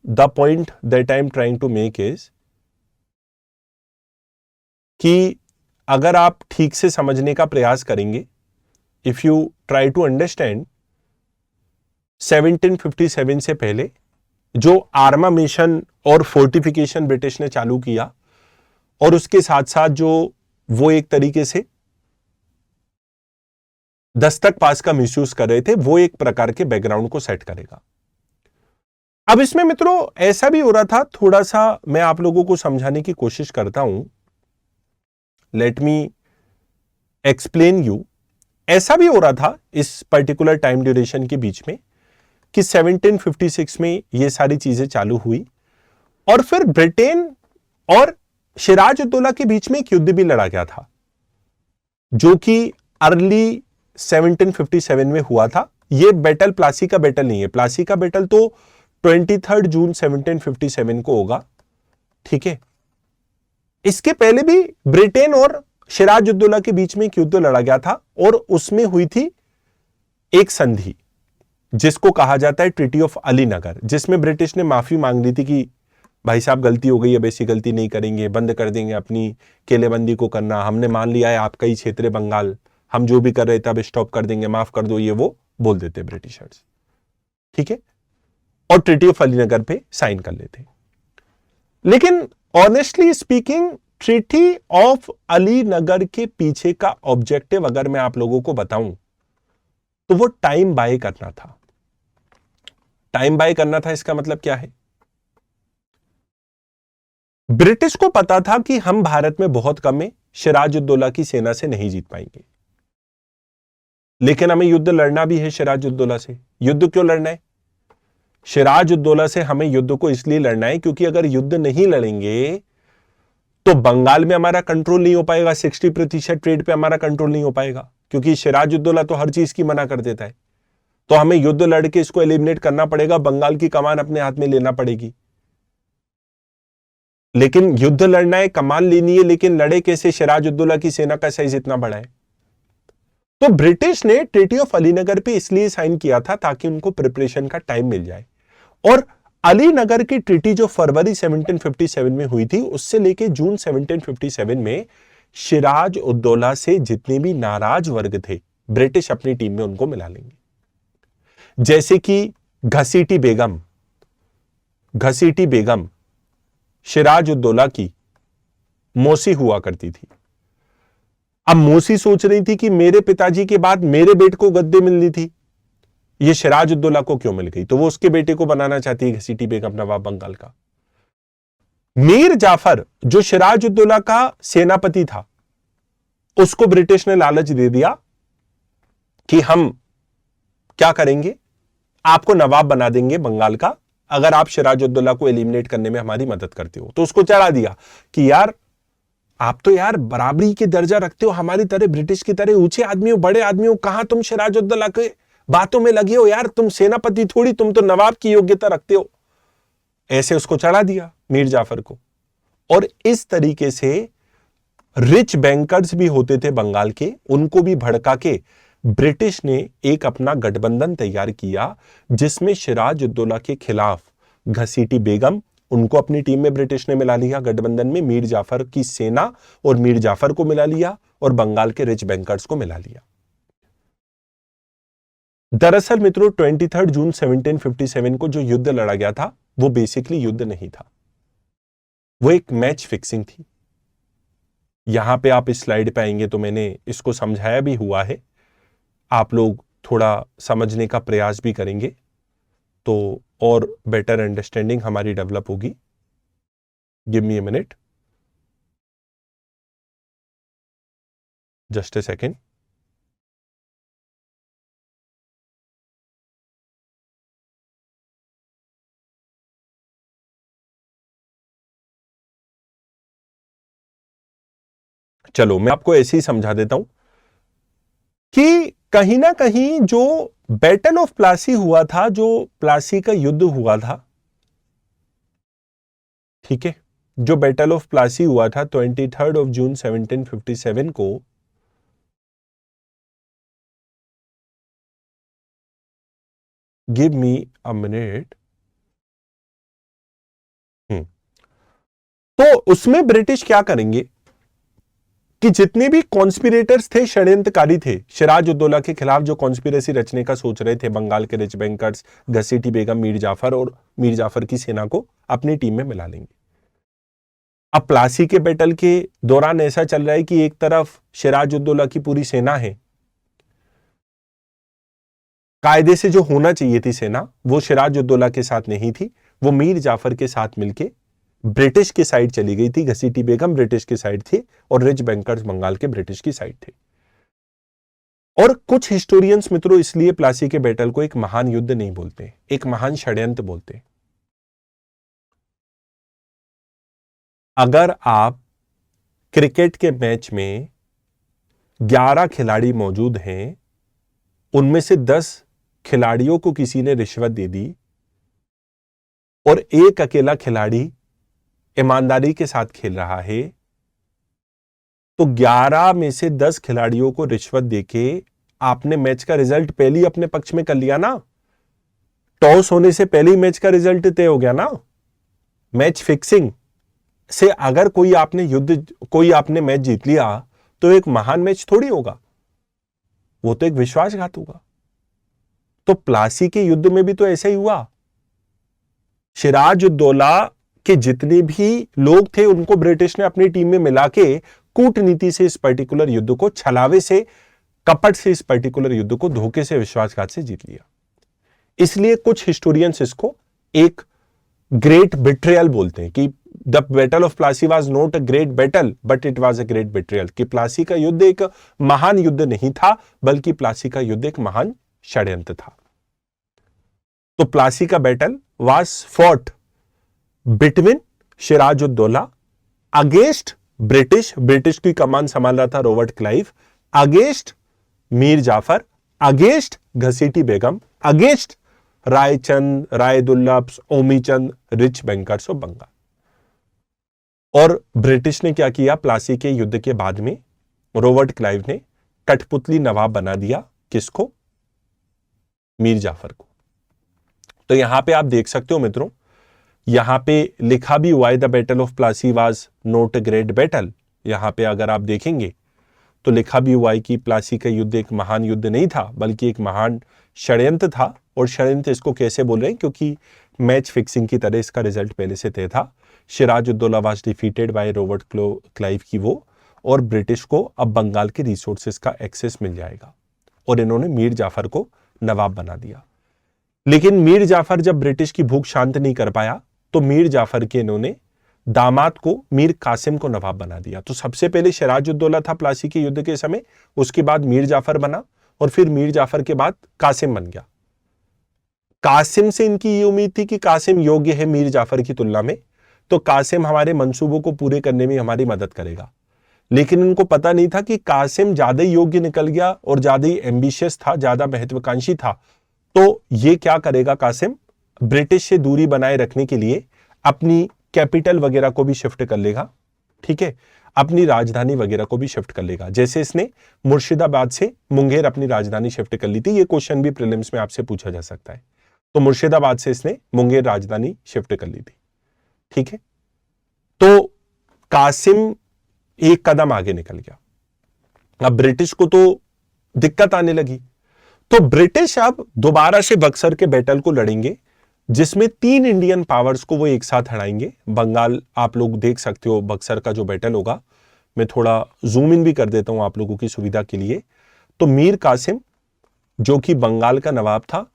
the point that I am trying to make is कि अगर आप ठीक से समझने का प्रयास करेंगे, if you try to understand, 1757 से पहले जो आर्मामेशन और फोर्टिफिकेशन ब्रिटिश ने चालू किया, और उसके साथ साथ जो वो एक तरीके से दस्तक पास का मिसयूज कर रहे थे, वो एक प्रकार के बैकग्राउंड को सेट करेगा। अब इसमें मित्रों ऐसा भी हो रहा था, थोड़ा सा मैं आप लोगों को समझाने की कोशिश करता हूं, लेट मी एक्सप्लेन यू। ऐसा भी हो रहा था इस पर्टिकुलर टाइम ड्यूरेशन के बीच में कि 1756 में ये सारी चीजें चालू हुई, और फिर ब्रिटेन और सिराजुद्दौला के बीच में एक युद्ध भी लड़ा गया था जो कि अर्ली 1757 में हुआ था। ये बैटल प्लासी का बैटल नहीं है, प्लासी का बैटल तो 23 जून 1757 को होगा, ठीक है। इसके पहले भी ब्रिटेन और सिराजुद्दौला के बीच में एक युद्ध लड़ा गया था, और उसमें हुई थी एक संधि जिसको कहा जाता है ट्रीटी ऑफ अलीनगर, जिसमें ब्रिटिश ने माफी मांग ली थी कि भाई साहब गलती हो गई, अब ऐसी गलती नहीं करेंगे, बंद कर देंगे अपनी किलेबंदी को करना, हमने मान लिया है आपका ही क्षेत्र है बंगाल, हम जो भी कर रहे थे अब स्टॉप कर देंगे, माफ कर दो, ये वो बोल देते ब्रिटिशर्स, ठीक है, और ट्रीटी ऑफ अलीनगर पे साइन कर लेते। लेकिन honestly speaking, treaty of Alinagar के पीछे का ऑब्जेक्टिव अगर मैं आप लोगों को बताऊं तो वो टाइम बाय करना था। टाइम बाय करना था, इसका मतलब क्या है? ब्रिटिश को पता था कि हम भारत में बहुत कम है, सिराजुद्दौला की सेना से नहीं जीत पाएंगे, लेकिन हमें युद्ध लड़ना भी है सिराजुद्दौला से। युद्ध क्यों लड़ना है? सिराजुद्दौला से हमें युद्ध को इसलिए लड़ना है क्योंकि अगर युद्ध नहीं लड़ेंगे तो बंगाल में हमारा कंट्रोल नहीं हो पाएगा, 60% ट्रेड पे हमारा कंट्रोल नहीं हो पाएगा, क्योंकि सिराजुद्दौला तो हर चीज की मना कर देता है। तो हमें युद्ध लड़के इसको एलिमिनेट करना पड़ेगा, बंगाल की कमान अपने हाथ में लेना पड़ेगी। लेकिन युद्ध लड़ना है, कमान लेनी है, लेकिन लड़े कैसे? सिराजुद्दौला की सेना का साइज इतना बड़ा है। तो ब्रिटिश ने ट्रीटी ऑफ अलीनगर पे इसलिए साइन किया था ताकि उनको प्रिपरेशन का टाइम मिल जाए, और अलीनगर की ट्रीटी जो फरवरी 1757 में हुई थी, उससे लेके जून 1757 में सिराजुद्दौला से जितने भी नाराज वर्ग थे ब्रिटिश अपनी टीम में उनको मिला लेंगे। जैसे कि घसीटी बेगम सिराजुद्दौला की मौसी हुआ करती थी। अब मौसी सोच रही थी कि मेरे पिताजी के बाद मेरे बेटे को गद्दी मिलनी थी, ये सिराजुद्दौला को क्यों मिल गई? तो वो उसके बेटे को बनाना चाहती है, घसीटी बेगम, नवाब बंगाल का। मीर जाफर जो सिराजुद्दौला का सेनापति था, उसको ब्रिटिश ने लालच दे दिया कि हम क्या करेंगे, आपको नवाब बना देंगे बंगाल का अगर आप सिराजुद्दौला को एलिमिनेट करने में हमारी मदद करते हो। तो उसको चढ़ा दिया कि यार आप तो यार बराबरी के दर्जा रखते हो, हमारी तरह ब्रिटिश की तरह ऊंचे आदमी हो, बड़े आदमी हो, कहां तुम सिराजुद्दौला के बातों में लगे हो यार, तुम सेनापति थोड़ी, तुम तो नवाब की योग्यता रखते हो। ऐसे उसको चढ़ा दिया मीर जाफर को। और इस तरीके से रिच बैंकर्स भी होते थे बंगाल के, उनको भी भड़का के ब्रिटिश ने एक अपना गठबंधन तैयार किया, जिसमें सिराजुद्दौला के खिलाफ घसीटी बेगम, उनको अपनी टीम में ब्रिटिश ने मिला लिया गठबंधन में, मीर जाफर की सेना और मीर जाफर को मिला लिया, और बंगाल के रिच बैंकर्स को मिला लिया। दरअसल मित्रों 23 जून 1757 को जो युद्ध लड़ा गया था वो बेसिकली युद्ध नहीं था, वो एक मैच फिक्सिंग थी। यहां पे आप इस स्लाइड पे आएंगे तो मैंने इसको समझाया भी हुआ है, आप लोग थोड़ा समझने का प्रयास भी करेंगे तो और बेटर अंडरस्टैंडिंग हमारी डेवलप होगी। Give me a minute, just a second. चलो मैं आपको ऐसे ही समझा देता हूं कि कहीं ना कहीं जो बैटल ऑफ प्लासी हुआ था, जो प्लासी का युद्ध हुआ था, ठीक है, जो बैटल ऑफ प्लासी हुआ था 23 जून 1757 को, गिव मी अ मिनट। तो उसमें ब्रिटिश क्या करेंगे कि जितने भी कॉन्स्पिरेटर्स थे, षड्यंत्रकारी थे, सिराजुद्दौला के खिलाफ जो कॉन्स्पिरेसी रचने का सोच रहे थे, बंगाल के रिच बैंकर्स, घसीटी बेगम, मीर जाफर और मीर जाफर की सेना को अपनी टीम में मिला लेंगे। अब प्लासी के बैटल के दौरान ऐसा चल रहा है कि एक तरफ सिराजुद्दौला की पूरी सेना है, कायदे से जो होना चाहिए थी सेना, वो सिराजुद्दौला के साथ नहीं थी, वो मीर जाफर के साथ मिलके ब्रिटिश की साइड चली गई थी। घसीटी बेगम ब्रिटिश की साइड थी और रिच बैंकर्स बंगाल के ब्रिटिश की साइड थे। और कुछ हिस्टोरियंस मित्रों इसलिए प्लासी के बैटल को एक महान युद्ध नहीं बोलते, एक महान षड्यंत्र बोलते। अगर आप क्रिकेट के मैच में 11 खिलाड़ी मौजूद हैं, उनमें से 10 खिलाड़ियों को किसी ने रिश्वत दे दी और एक अकेला खिलाड़ी ईमानदारी के साथ खेल रहा है, तो 11 में से 10 खिलाड़ियों को रिश्वत देके आपने मैच का रिजल्ट पहले ही अपने पक्ष में कर लिया ना। टॉस होने से पहले ही मैच का रिजल्ट तय हो गया ना। मैच फिक्सिंग से अगर कोई आपने मैच जीत लिया तो एक महान मैच थोड़ी होगा, वो तो एक विश्वासघात होगा। तो प्लासी के युद्ध में भी तो ऐसा ही हुआ। सिराजुद्दौला के जितने भी लोग थे उनको ब्रिटिश ने अपनी टीम में मिला के कूटनीति से इस पर्टिकुलर युद्ध को, छलावे से, कपट से इस पर्टिकुलर युद्ध को धोखे से, विश्वासघात से जीत लिया। इसलिए कुछ हिस्टोरियंस इसको एक ग्रेट बिट्रेयल बोलते हैं कि the battle of Plassey was not a great battle but it was a great betrayal, कि प्लासी का युद्ध एक महान युद्ध नहीं था बल्कि प्लासी का युद्ध एक महान षड्यंत्र था। तो प्लासी का battle was fought between Sirajuddaula against British की कमान संभाल रहा था Robert Clive, against Mir Jafar, against Ghaseti Begum, against Raichand, Raidurlabh, Omichand, rich bankers of Bengal. और ब्रिटिश ने क्या किया, प्लासी के युद्ध के बाद में रॉबर्ट क्लाइव ने कठपुतली नवाब बना दिया, किसको, मीर जाफर को। तो यहां पे आप देख सकते हो मित्रों, यहां पे लिखा भी हुआ है the battle of Plassey was not a great battle. यहां पे अगर आप देखेंगे तो लिखा भी हुआ है कि प्लासी का युद्ध एक महान युद्ध नहीं था बल्कि एक महान षड्यंत्र था। और षड्यंत्र इसको कैसे बोल रहे हैं, क्योंकि मैच फिक्सिंग की तरह इसका रिजल्ट पहले से तय था। Sirajuddaula was defeated by Robert Clive की वो, और ब्रिटिश को अब बंगाल के रिसोर्सेस का एक्सेस मिल जाएगा और इन्होंने मीर जाफर को नवाब बना दिया। लेकिन मीर जाफर जब ब्रिटिश की भूख शांत नहीं कर पाया तो मीर जाफर के इन्होंने दामाद को, मीर कासिम को नवाब बना दिया। तो सबसे पहले सिराजुद्दौला था प्लासी के युद्ध के समय, उसके बाद मीर जाफर बना और फिर मीर जाफर के बाद कासिम बन गया। कासिम से इनकी ये उम्मीद थी कि कासिम योग्य है मीर जाफर की तुलना में, तो कासिम हमारे मंसूबों को पूरे करने में हमारी मदद करेगा। लेकिन इनको पता नहीं था कि कासिम ज्यादा योग्य निकल गया और ज्यादा एम्बिशियस था, ज्यादा महत्वाकांक्षी था। तो ये क्या करेगा कासिम, ब्रिटिश से दूरी बनाए रखने के लिए अपनी कैपिटल वगैरह को भी शिफ्ट कर लेगा, ठीक है, अपनी राजधानी वगैरह को भी शिफ्ट कर लेगा। जैसे इसने मुर्शिदाबाद से मुंगेर अपनी राजधानी शिफ्ट कर ली थी। ये क्वेश्चन भी प्रीलिम्स में आपसे पूछा जा सकता है। तो मुर्शिदाबाद से इसने मुंगेर राजधानी शिफ्ट कर ली थी, ठीक है। तो कासिम एक कदम आगे निकल गया। अब ब्रिटिश को तो दिक्कत आने लगी। तो ब्रिटिश अब दोबारा से बक्सर के बैटल को लड़ेंगे, जिसमें 3 इंडियन पावर्स को वो एक साथ हराएंगे। बंगाल आप लोग देख सकते हो, बक्सर का जो बैटल होगा, मैं थोड़ा जूम इन भी कर देता हूं आप लोगों की सुविधा के लिए। तो मीर कासिम जो कि बंगाल का नवाब था,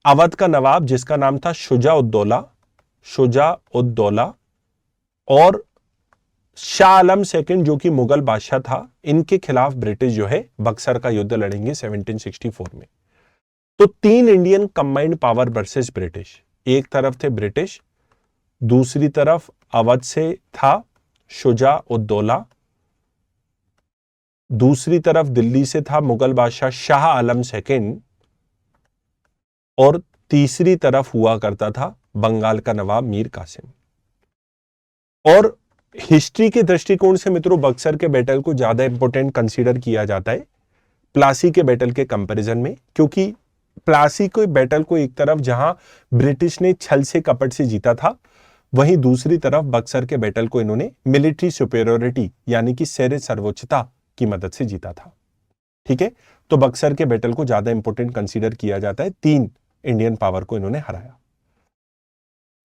अवध का नवाब जिसका नाम था शुजा-उद-दौला, और शाह आलम सेकंड जो कि मुगल बादशाह था, इनके खिलाफ ब्रिटिश जो है बक्सर का युद्ध लड़ेंगे 1764 में। तो 3 Indian combined power versus British. एक तरफ थे ब्रिटिश, दूसरी तरफ अवध से था शुजा-उद-दौला, दूसरी तरफ दिल्ली से था मुगल बादशाह शाह आलम सेकंड, और तीसरी तरफ हुआ करता था बंगाल का नवाब मीर कासिम। और हिस्ट्री के दृष्टिकोण से मित्रों बक्सर के बैटल को ज्यादा इंपॉर्टेंट कंसीडर किया जाता है प्लासी के बैटल के कंपैरिजन में, क्योंकि प्लासी के बैटल को एक तरफ जहां ब्रिटिश ने छल से कपट से जीता था, वहीं दूसरी तरफ बक्सर के बैटल को इन्होंने मिलिट्री सुपेरियोरिटी यानी कि सैन्य सर्वोच्चता की मदद से जीता था, ठीक है। तो बक्सर के बैटल को ज्यादा इंपॉर्टेंट कंसीडर किया जाता है। 3 इंडियन पावर को इन्होंने हराया।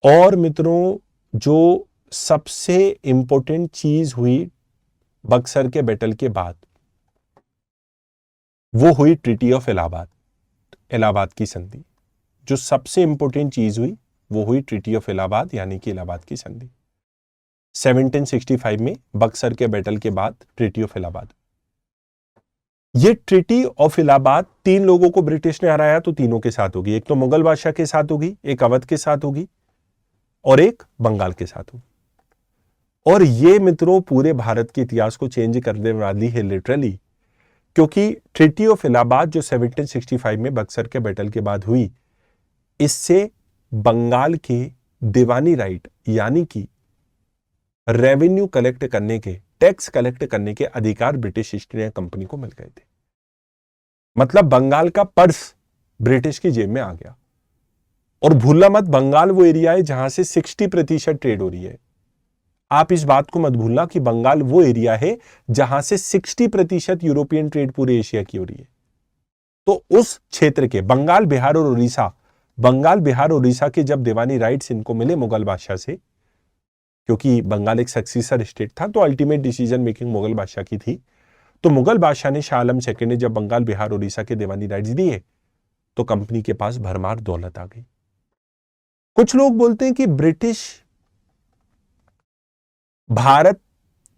और मित्रों जो सबसे इंपॉर्टेंट चीज हुई बक्सर के बैटल के बाद, वो हुई ट्रीटी ऑफ इलाहाबाद, इलाहाबाद की संधि। जो सबसे इंपॉर्टेंट चीज हुई वो हुई ट्रीटी ऑफ इलाहाबाद यानी कि इलाहाबाद की संधि। 1765 में बक्सर के बैटल के बाद ट्रीटी ऑफ इलाहाबाद। ये ट्रीटी ऑफ इलाहाबाद 3 लोगों को ब्रिटिश ने हराया, तो तीनों के साथ होगी। एक तो मुगल बादशाह के साथ होगी, एक अवध के साथ होगी, और एक बंगाल के साथ होगी। और ये मित्रों पूरे भारत के इतिहास को चेंज करने वाली है लिटरली, क्योंकि ट्रीटी ऑफ इलाहाबाद जो 1765 में बक्सर के बैटल के बाद हुई, इससे बंगाल के दीवानी राइट यानी कि रेवेन्यू कलेक्ट करने के, टैक्स कलेक्ट करने के अधिकार ब्रिटिश ईस्ट इंडिया कंपनी को मिल गए थे। मतलब बंगाल का पर्स ब्रिटिश की जेब में आ गया। और भूलना मत, बंगाल वो एरिया है जहां से 60% ट्रेड हो रही है। आप इस बात को मत भूलना कि बंगाल वो एरिया है जहां से 60% यूरोपियन ट्रेड पूरे एशिया की हो रही है। तो उस क्षेत्र के बंगाल, बिहार और उड़ीसा, बंगाल, बिहार और उड़ीसा के जब दीवानी राइट्स इनको मिले मुगल बादशाह से, क्योंकि बंगाल एक सक्सीसर स्टेट था, तो अल्टीमेट डिसीजन मेकिंग मुगल बादशाह की थी। तो मुगल बादशाह ने, शाह आलम सेकंड ने जब बंगाल, बिहार, उड़ीसा के दीवानी राइट्स दिए, तो कंपनी के पास भरमार दौलत आ गई। कुछ लोग बोलते हैं कि ब्रिटिश भारत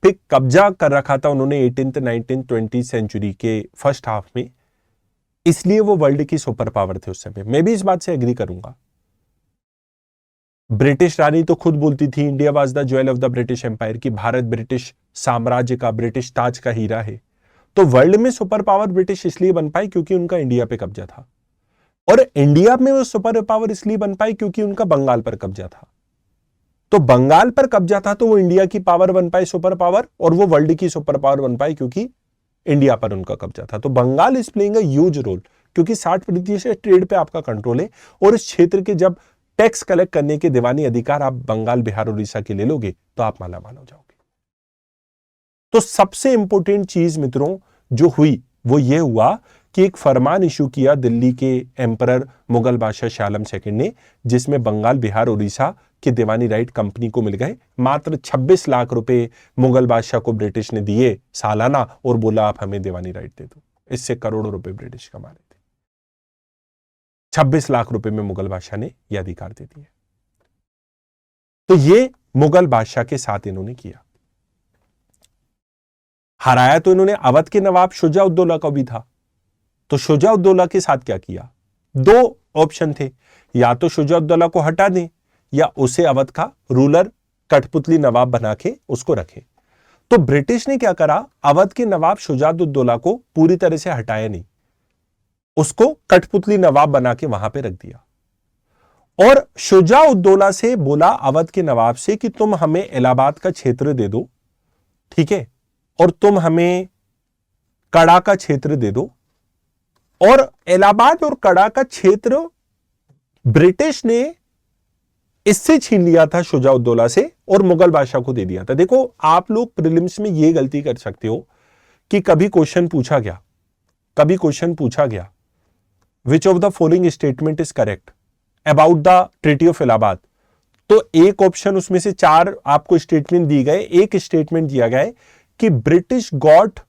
पे कब्जा कर रखा था उन्होंने 18th, 19th, 20th सेंचुरी के फर्स्ट हाफ में, इसलिए वो वर्ल्ड की सुपर पावर थे उस समय। मैं भी इस बात से एग्री करूंगा। ब्रिटिश रानी तो खुद बोलती थी India was the jewel of the British empire, कि भारत ब्रिटिश साम्राज्य का, ब्रिटिश ताज का हीरा है। तो वर्ल्ड में सुपर पावर ब्रिटिश इसलिए बन पाई क्योंकि उनका इंडिया पे कब्जा था, और इंडिया में वो सुपर पावर इसलिए बन पाई क्योंकि उनका बंगाल पर कब्जा था। तो बंगाल पर कब्जा था तो वो इंडिया की पावर बन पाई, सुपर पावर, और वो वर्ल्ड की सुपर पावर बन पाई क्योंकि इंडिया पर उनका कब्जा था। तो Bengal is playing a huge role, क्योंकि 60% ट्रेड पे आपका कंट्रोल है, और इस क्षेत्र के जब टैक्स कलेक्ट करने के दीवानी अधिकार आप बंगाल, बिहार, उड़ीसा के ले लोगे तो आप मालामाल हो जाओगे। तो सबसे इंपॉर्टेंट चीज मित्रों जो हुई वो ये हुआ कि एक फरमान इशू किया दिल्ली के एम्परर मुगल बादशाह शाह आलम सेकंड ने, जिसमें बंगाल, बिहार, उड़ीसा के दीवानी राइट कंपनी को मिल गए। मात्र 26 लाख रुपए मुगल बादशाह को ब्रिटिश ने दिए सालाना, और बोला आप हमें दीवानी राइट दे दो। इससे करोड़ों रुपए ब्रिटिश कमा रहे थे। 26 लाख रुपए में मुगल बादशाह ने यह अधिकार दे दिए। तो ये मुगल बादशाह के साथ इन्होंने किया। हराया तो इन्होंने अवध के नवाब शुजा-उद-दौला को भी था। तो शुजा-उद-दौला के साथ क्या किया? 2 ऑप्शन थे, या तो शुजा-उद-दौला को हटा दें या उसे अवध का रूलर, कठपुतली नवाब बना के उसको रखें। तो ब्रिटिश ने क्या करा, अवध के नवाब शुजाउद्दौला को पूरी तरह से हटाया नहीं, उसको कठपुतली नवाब बना के वहां पे रख दिया और शुजाउद्दौला से बोला अवध के नवाब से कि तुम हमें इलाहाबाद का क्षेत्र दे दो, ठीक है, और तुम हमें कड़ा का क्षेत्र दे दो। और इलाहाबाद और कड़ा का क्षेत्र ब्रिटिश ने इससे छीन लिया था शुजाउद्दौला से और मुगल बादशाह को दे दिया था। देखो आप लोग प्रीलिम्स में यह गलती कर सकते हो कि कभी क्वेश्चन पूछा गया विच of the following statement is correct about the treaty of Allahabad, तो एक ऑप्शन उसमें से 4 आपको स्टेटमेंट दी गए, एक स्टेटमेंट दिया गया है कि British got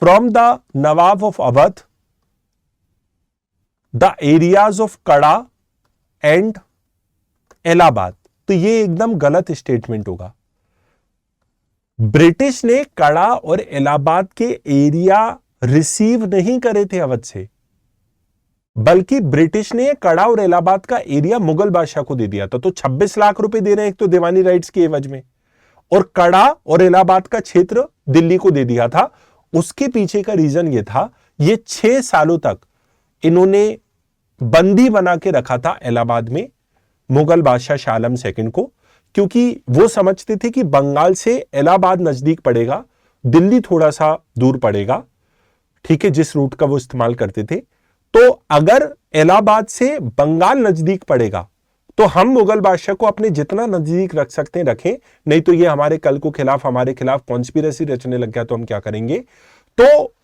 from the nawab of Awadh the areas of कड़ा एंड इलाहाबाद, तो ये एकदम गलत स्टेटमेंट होगा। ब्रिटिश ने कड़ा और इलाहाबाद के एरिया रिसीव नहीं करे थे अवध से, बल्कि ब्रिटिश ने कड़ा और इलाहाबाद का एरिया मुगल बादशाह को दे दिया था। तो 26 लाख रुपए दे रहे हैं एक तो दीवानी राइट्स के एवज में, और कड़ा और इलाहाबाद का क्षेत्र दिल्ली को दे दिया था। उसके पीछे का रीजन यह था, ये 6 सालों तक इन्होंने बंदी बना के रखा था इलाहाबाद में मुगल बादशाह शाह आलम सेकंड को, क्योंकि वो समझते थे कि बंगाल से इलाहाबाद नजदीक पड़ेगा, दिल्ली थोड़ा सा दूर पड़ेगा, ठीक है, जिस रूट का वो इस्तेमाल करते थे। तो अगर इलाहाबाद से बंगाल नजदीक पड़ेगा तो हम मुगल बादशाह को अपने जितना नजदीक रख सकते हैं रखें, नहीं तो ये हमारे कल को खिलाफ हमारे खिलाफ कॉन्स्पिरेसी रचने लग गया तो हम क्या करेंगे। तो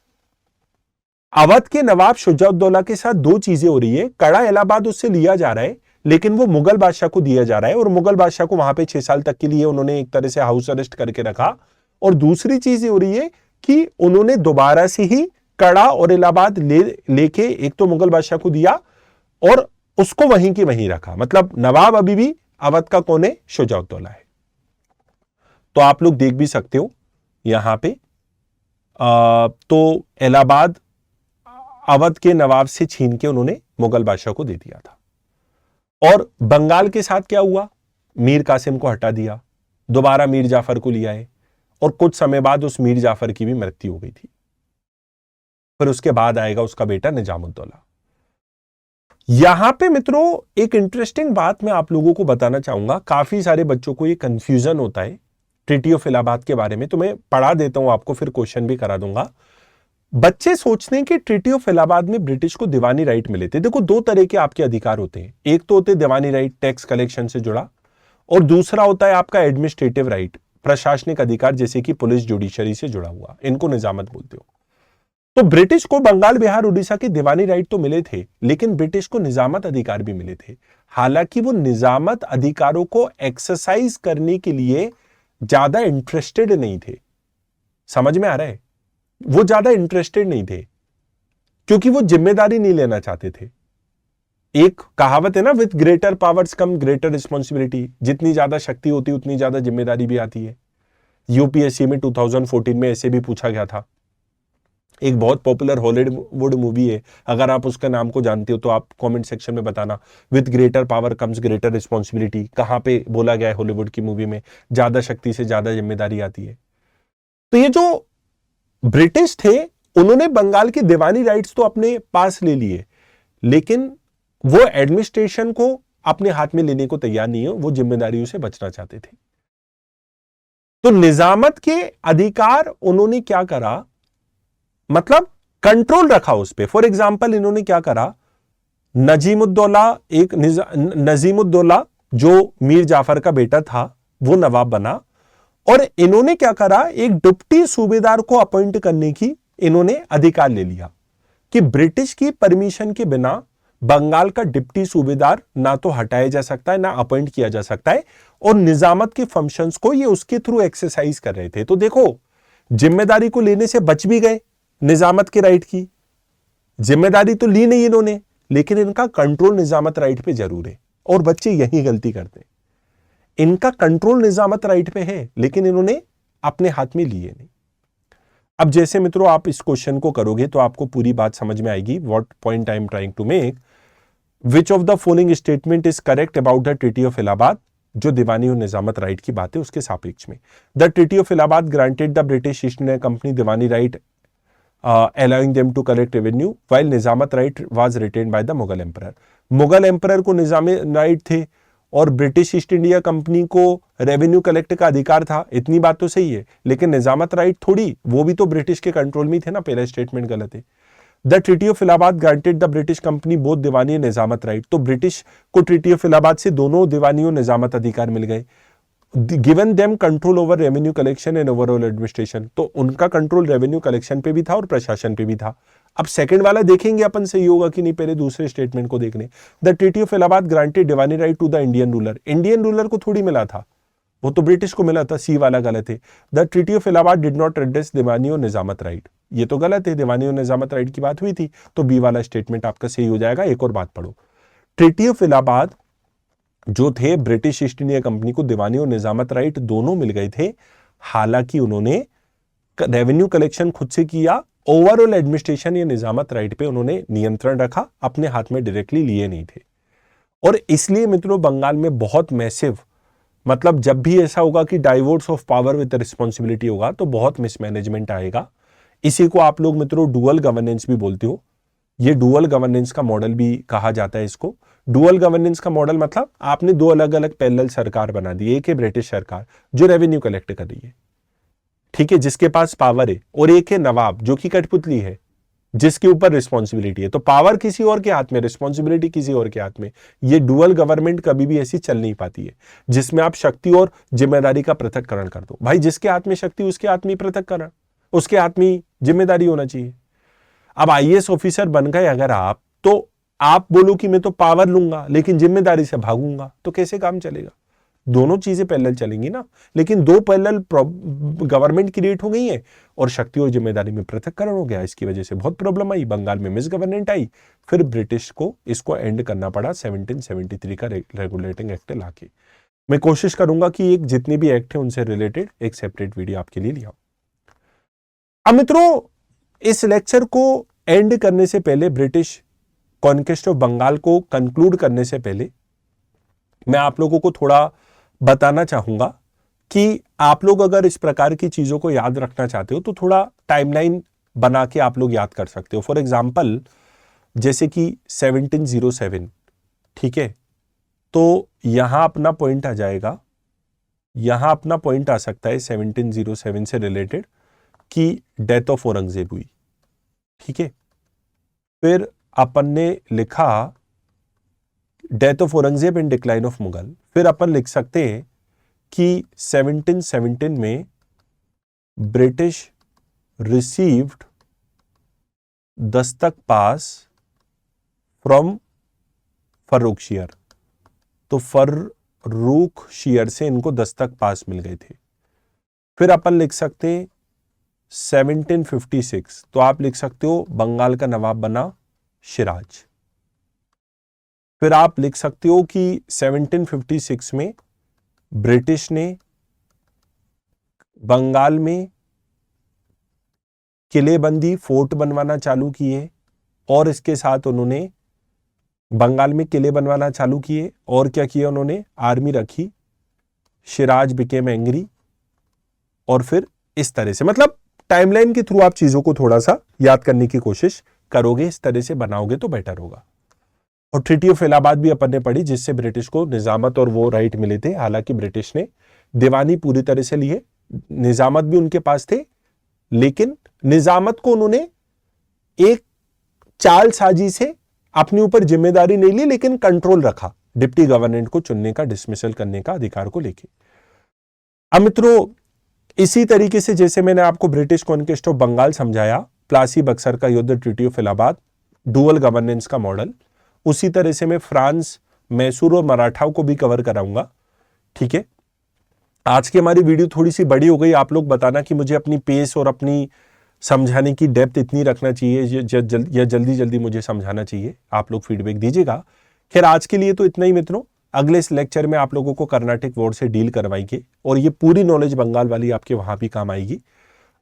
अवध के नवाब शुजाउद्दौला के साथ 2 चीजें हो रही है, कड़ा इलाहाबाद उससे लिया जा रहा है लेकिन वो मुगल बादशाह को दिया जा रहा है, और मुगल बादशाह को वहां पे 6 साल तक के लिए उन्होंने एक तरह से हाउस अरेस्ट करके रखा। और दूसरी चीज ये हो रही है कि उन्होंने दोबारा से ही कड़ा और इलाहाबाद लेके एक तो मुगल बादशाह को दिया और उसको वहीं की वहीं रखा, मतलब नवाब अभी भी अवध का कौन है, शुजाउद्दौला है। तो आप लोग देख भी सकते हो यहां पे तो इलाहाबाद अवध के नवाब से छीन के उन्होंने मुगल बादशाह को दे दिया था। और बंगाल के साथ क्या हुआ, मीर कासिम को हटा दिया, दोबारा मीर जाफर को लिया है, और कुछ समय बाद उस मीर जाफर की भी मृत्यु हो गई थी। फिर उसके बाद आएगा उसका बेटा निजामुद्दौला। यहां पे मित्रों एक इंटरेस्टिंग बात मैं आप लोगों को बताना चाहूंगा, काफी सारे बच्चों को ये कंफ्यूजन होता है ट्रीटी ऑफ इलाहाबाद के बारे में, तो मैं पढ़ा देता हूं आपको, फिर क्वेश्चन भी करा दूंगा। बच्चे सोचते हैं कि ट्रीटी ऑफ इलाहाबाद में ब्रिटिश को दीवानी राइट मिले थे। देखो 2 तरह के आपके अधिकार होते हैं, एक तो होते दीवानी राइट टैक्स कलेक्शन से जुड़ा, और दूसरा होता है आपका एडमिनिस्ट्रेटिव राइट, प्रशासनिक अधिकार जैसे कि पुलिस जुडिशरी से जुड़ा हुआ, इनको निजामत बोलते हो। तो ब्रिटिश को बंगाल बिहार उड़ीसा के दीवानी राइट तो मिले थे, लेकिन ब्रिटिश को निजामत अधिकार भी मिले थे। हालांकि वो निजामत अधिकारों को एक्सरसाइज करने के लिए ज्यादा इंटरेस्टेड नहीं थे, समझ में आ रहा है, वो ज्यादा इंटरेस्टेड नहीं थे क्योंकि वो जिम्मेदारी नहीं लेना चाहते थे। एक कहावत है ना, with greater powers come greater responsibility, जितनी ज्यादा शक्ति होती है उतनी ज्यादा जिम्मेदारी भी आती है। यूपीएससी में 2014 में ऐसे भी पूछा गया था। एक बहुत पॉपुलर हॉलीवुड मूवी है, अगर आप उसका नाम को जानते हो तो आप कमेंट सेक्शन में बताना, with greater power comes greater responsibility. कहां पे बोला गया है हॉलीवुड की मूवी में, ज्यादा शक्ति से ज्यादा जिम्मेदारी आती है। तो ये जो ब्रिटिश थे उन्होंने बंगाल की दीवानी राइट्स तो अपने पास ले लिए, लेकिन वो एडमिनिस्ट्रेशन को अपने हाथ में लेने को तैयार नहीं है, वो जिम्मेदारियों से बचना चाहते थे। तो निजामत के अधिकार उन्होंने क्या करा, मतलब कंट्रोल रखा उस पे। फॉर एग्जाम्पल इन्होंने क्या करा, नजीमुद्दौला जो मीर जाफर का बेटा था वो नवाब बना, और इन्होंने क्या करा, एक डिप्टी सूबेदार को अपॉइंट करने की इन्होंने अधिकार ले लिया कि ब्रिटिश की परमिशन के बिना बंगाल का डिप्टी सूबेदार ना तो हटाया जा सकता है ना अपॉइंट किया जा सकता है, और निजामत के फंक्शंस को ये उसके थ्रू एक्सरसाइज कर रहे थे। तो देखो जिम्मेदारी को लेने से बच भी गए, निजामत के राइट की जिम्मेदारी तो ली नहीं इन्होंने, लेकिन इनका कंट्रोल निजामत राइट पे जरूर है। और बच्चे यही गलती करते हैं, इनका कंट्रोल निजामत राइट पे है लेकिन इन्होंने अपने हाथ में लिए नहीं। अब जैसे मित्रों आप इस क्वेश्चन को करोगे तो आपको पूरी बात समझ में आएगी। What point I am trying to make, which of the following statement is correct about the treaty of Allahabad, जो दीवानी और निजामत राइट की बात है उसके सापेक्ष में। The treaty of Allahabad granted the British east India company Deewani right allowing them to collect revenue while Nizamat right was retained by the Mughal emperor. Mughal emperor को निजामी राइट थे और ब्रिटिश ईस्ट इंडिया कंपनी को रेवेन्यू कलेक्ट का अधिकार था, इतनी बात तो सही है, लेकिन निजामत राइट थोड़ी, वो भी तो ब्रिटिश के कंट्रोल में थे ना, पहला स्टेटमेंट गलत है। The treaty of Allahabad granted the British company both diwani और निजामत राइट, तो ब्रिटिश को ट्रीटी ऑफ इलाहाबाद से दोनों दीवानी और निजामत अधिकार मिल गए। Given them control over revenue collection and overall administration, तो उनका कंट्रोल रेवेन्यू कलेक्शन पे भी था और प्रशासन पे भी था। अब सेकंड वाला देखेंगे अपन सही होगा कि नहीं, पहले दूसरे स्टेटमेंट को देखने। The treaty of Allahabad granted diwani right to the Indian ruler, Indian ruler को थोड़ी मिला था, वो तो ब्रिटिश को मिला था, सी वाला गलत है। The treaty of Allahabad did not address diwani और निजामत राइट, ये तो गलत है, दीवानी और निजामत राइट की बात हुई थी, तो बी वाला स्टेटमेंट आपका सही हो जाएगा। एक और बात पढ़ो, ट्रीटी ऑफ इलाहाबाद जो थे ब्रिटिश ईस्ट इंडिया कंपनी को दीवानी और निजामत राइट दोनों मिल गए थे, हालांकि उन्होंने रेवेन्यू कलेक्शन खुद से किया, ओवरऑल एडमिनिस्ट्रेशन या निजामत राइट पे उन्होंने नियंत्रण रखा, अपने हाथ में डायरेक्टली लिए नहीं थे। और इसलिए मित्रों बंगाल में बहुत मैसिव, मतलब जब भी ऐसा होगा कि divorce of power with responsibility होगा तो बहुत मिसमैनेजमेंट आएगा। इसी को आप लोग मित्रों डुअल गवर्नेंस भी बोलते हो, ये डुअल गवर्नेंस का मॉडल भी कहा जाता है इसको। डुअल गवर्नेंस का मॉडल मतलब आपने दो अलग अलग पैरेलल सरकार बना दी, एक है ब्रिटिश सरकार जो रेवेन्यू कलेक्ट कर रही है, ठीक है, जिसके पास पावर है, और एक है नवाब जो कि कठपुतली है जिसके ऊपर रिस्पॉन्सिबिलिटी है। तो पावर किसी और के हाथ में, रिस्पॉन्सिबिलिटी किसी और के हाथ में। ये डुअल गवर्नमेंट कभी भी ऐसी चल नहीं पाती है जिसमें आप शक्ति और जिम्मेदारी का पृथक्करण कर दो। भाई जिसके हाथ में शक्ति उसके हाथ में पृथक्करण, उसके हाथ में जिम्मेदारी होना चाहिए। अब आईएएस ऑफिसर बन गए अगर आप, तो आप बोलो कि मैं तो पावर लूंगा लेकिन जिम्मेदारी से भागूंगा, तो कैसे काम चलेगा? दोनों चीजें पैरेलल चलेंगी ना, लेकिन दो पैरेलल गवर्नमेंट क्रिएट हो गई है और शक्ति और जिम्मेदारी में पृथक्करण हो गया। इसकी वजह से बहुत प्रॉब्लम आई, बंगाल में मिस गवर्नेंट आई, फिर ब्रिटिश को इसको एंड करना पड़ा 1773 का रेगुलेटिंग एक्ट लाके। मैं कोशिश करूंगा कि एक जितने भी एक्ट है उनसे रिलेटेड एक सेपरेट वीडियो आपके लिए लिया। अब मित्रों इस लेक्चर को एंड करने से पहले, ब्रिटिश कॉन्क्वेस्ट ऑफ बंगाल को कंक्लूड करने से पहले मैं आप लोगों को थोड़ा बताना चाहूंगा कि आप लोग अगर इस प्रकार की चीजों को याद रखना चाहते हो तो थोड़ा टाइमलाइन बना के आप लोग याद कर सकते हो। फॉर एग्जांपल जैसे कि 1707, ठीक है, तो यहां अपना पॉइंट आ जाएगा, यहां अपना पॉइंट आ सकता है 1707 से रिलेटेड कि डेथ ऑफ औरंगजेब हुई, ठीक है। फिर अपन ने लिखा death of Aurangzeb and decline of Mughal. फिर अपन लिख सकते हैं कि 1717 में British received Dastak pass from फर्रुखशियर, तो फर्रुखशियर से इनको दस्तक पास मिल गए थे। फिर अपन लिख सकते हैं 1756, तो आप लिख सकते हो बंगाल का नवाब बना सिराज। फिर आप लिख सकते हो कि 1756 में ब्रिटिश ने बंगाल में किलेबंदी फोर्ट बनवाना चालू किए और इसके साथ उन्होंने बंगाल में किले बनवाना चालू किए और क्या किया, उन्होंने आर्मी रखी, सिराज बिकेम एंग्री, और फिर इस तरह से, मतलब टाइमलाइन के थ्रू आप चीजों को थोड़ा सा याद करने की कोशिश करोगे, इस तरह से बनाओगे तो बेटर होगा। और ट्रीटी ऑफ इलाहाबाद भी अपन ने पढ़ी जिससे ब्रिटिश को निजामत और वो राइट मिले थे। हालांकि ब्रिटिश ने दीवानी पूरी तरह से लिए, निजामत भी उनके पास थे, लेकिन निजामत को उन्होंने एक चाल साजी से अपने ऊपर जिम्मेदारी नहीं ली, लेकिन कंट्रोल रखा डिप्टी गवर्नमेंट को चुनने का, डिसमिसल करने का अधिकार को लेके। अब मित्रों इसी तरीके से जैसे मैंने आपको ब्रिटिश कॉन्क्वेस्ट ऑफ बंगाल समझाया, प्लासी बक्सर का युद्ध, treaty of Allahabad, dual governance का मॉडल, उसी तरह से मैं फ्रांस, मैसूर और मराठाओं को भी कवर कराऊंगा, ठीक है। आज की हमारी वीडियो थोड़ी सी बड़ी हो गई, आप लोग बताना कि मुझे अपनी पेस और अपनी समझाने की डेप्थ इतनी रखना चाहिए या जल्दी जल्दी मुझे समझाना चाहिए, आप लोग फीडबैक दीजिएगा। खैर आज के लिए तो इतना ही मित्रों, अगले इस लेक्चर में आप लोगों को कर्नाटिक वर्ड से डील करवाएंगे और ये पूरी नॉलेज बंगाल वाली आपके वहां भी काम आएगी।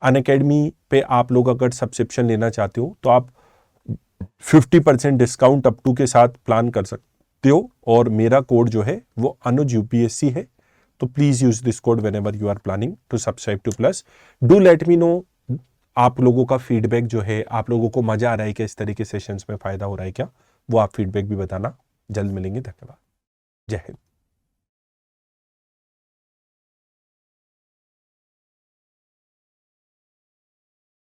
अनअकैडमी पे आप लोग अगर सब्सक्रिप्शन लेना चाहते हो तो आप 50% डिस्काउंट अप टू के साथ प्लान कर दो और मेरा कोड जो है वो अनुज यूपीएससी है। तो please use this code whenever you are planning to subscribe to plus. Do let me know आप लोगों का फीडबैक जो है, आप लोगों को मजा आ रहा है क्या, इस तरह के सेशंस में फायदा हो रहा है क्या, वो आप फीडबैक भी बताना। जल्द मिलेंगे, धन्यवाद, जय हिंद।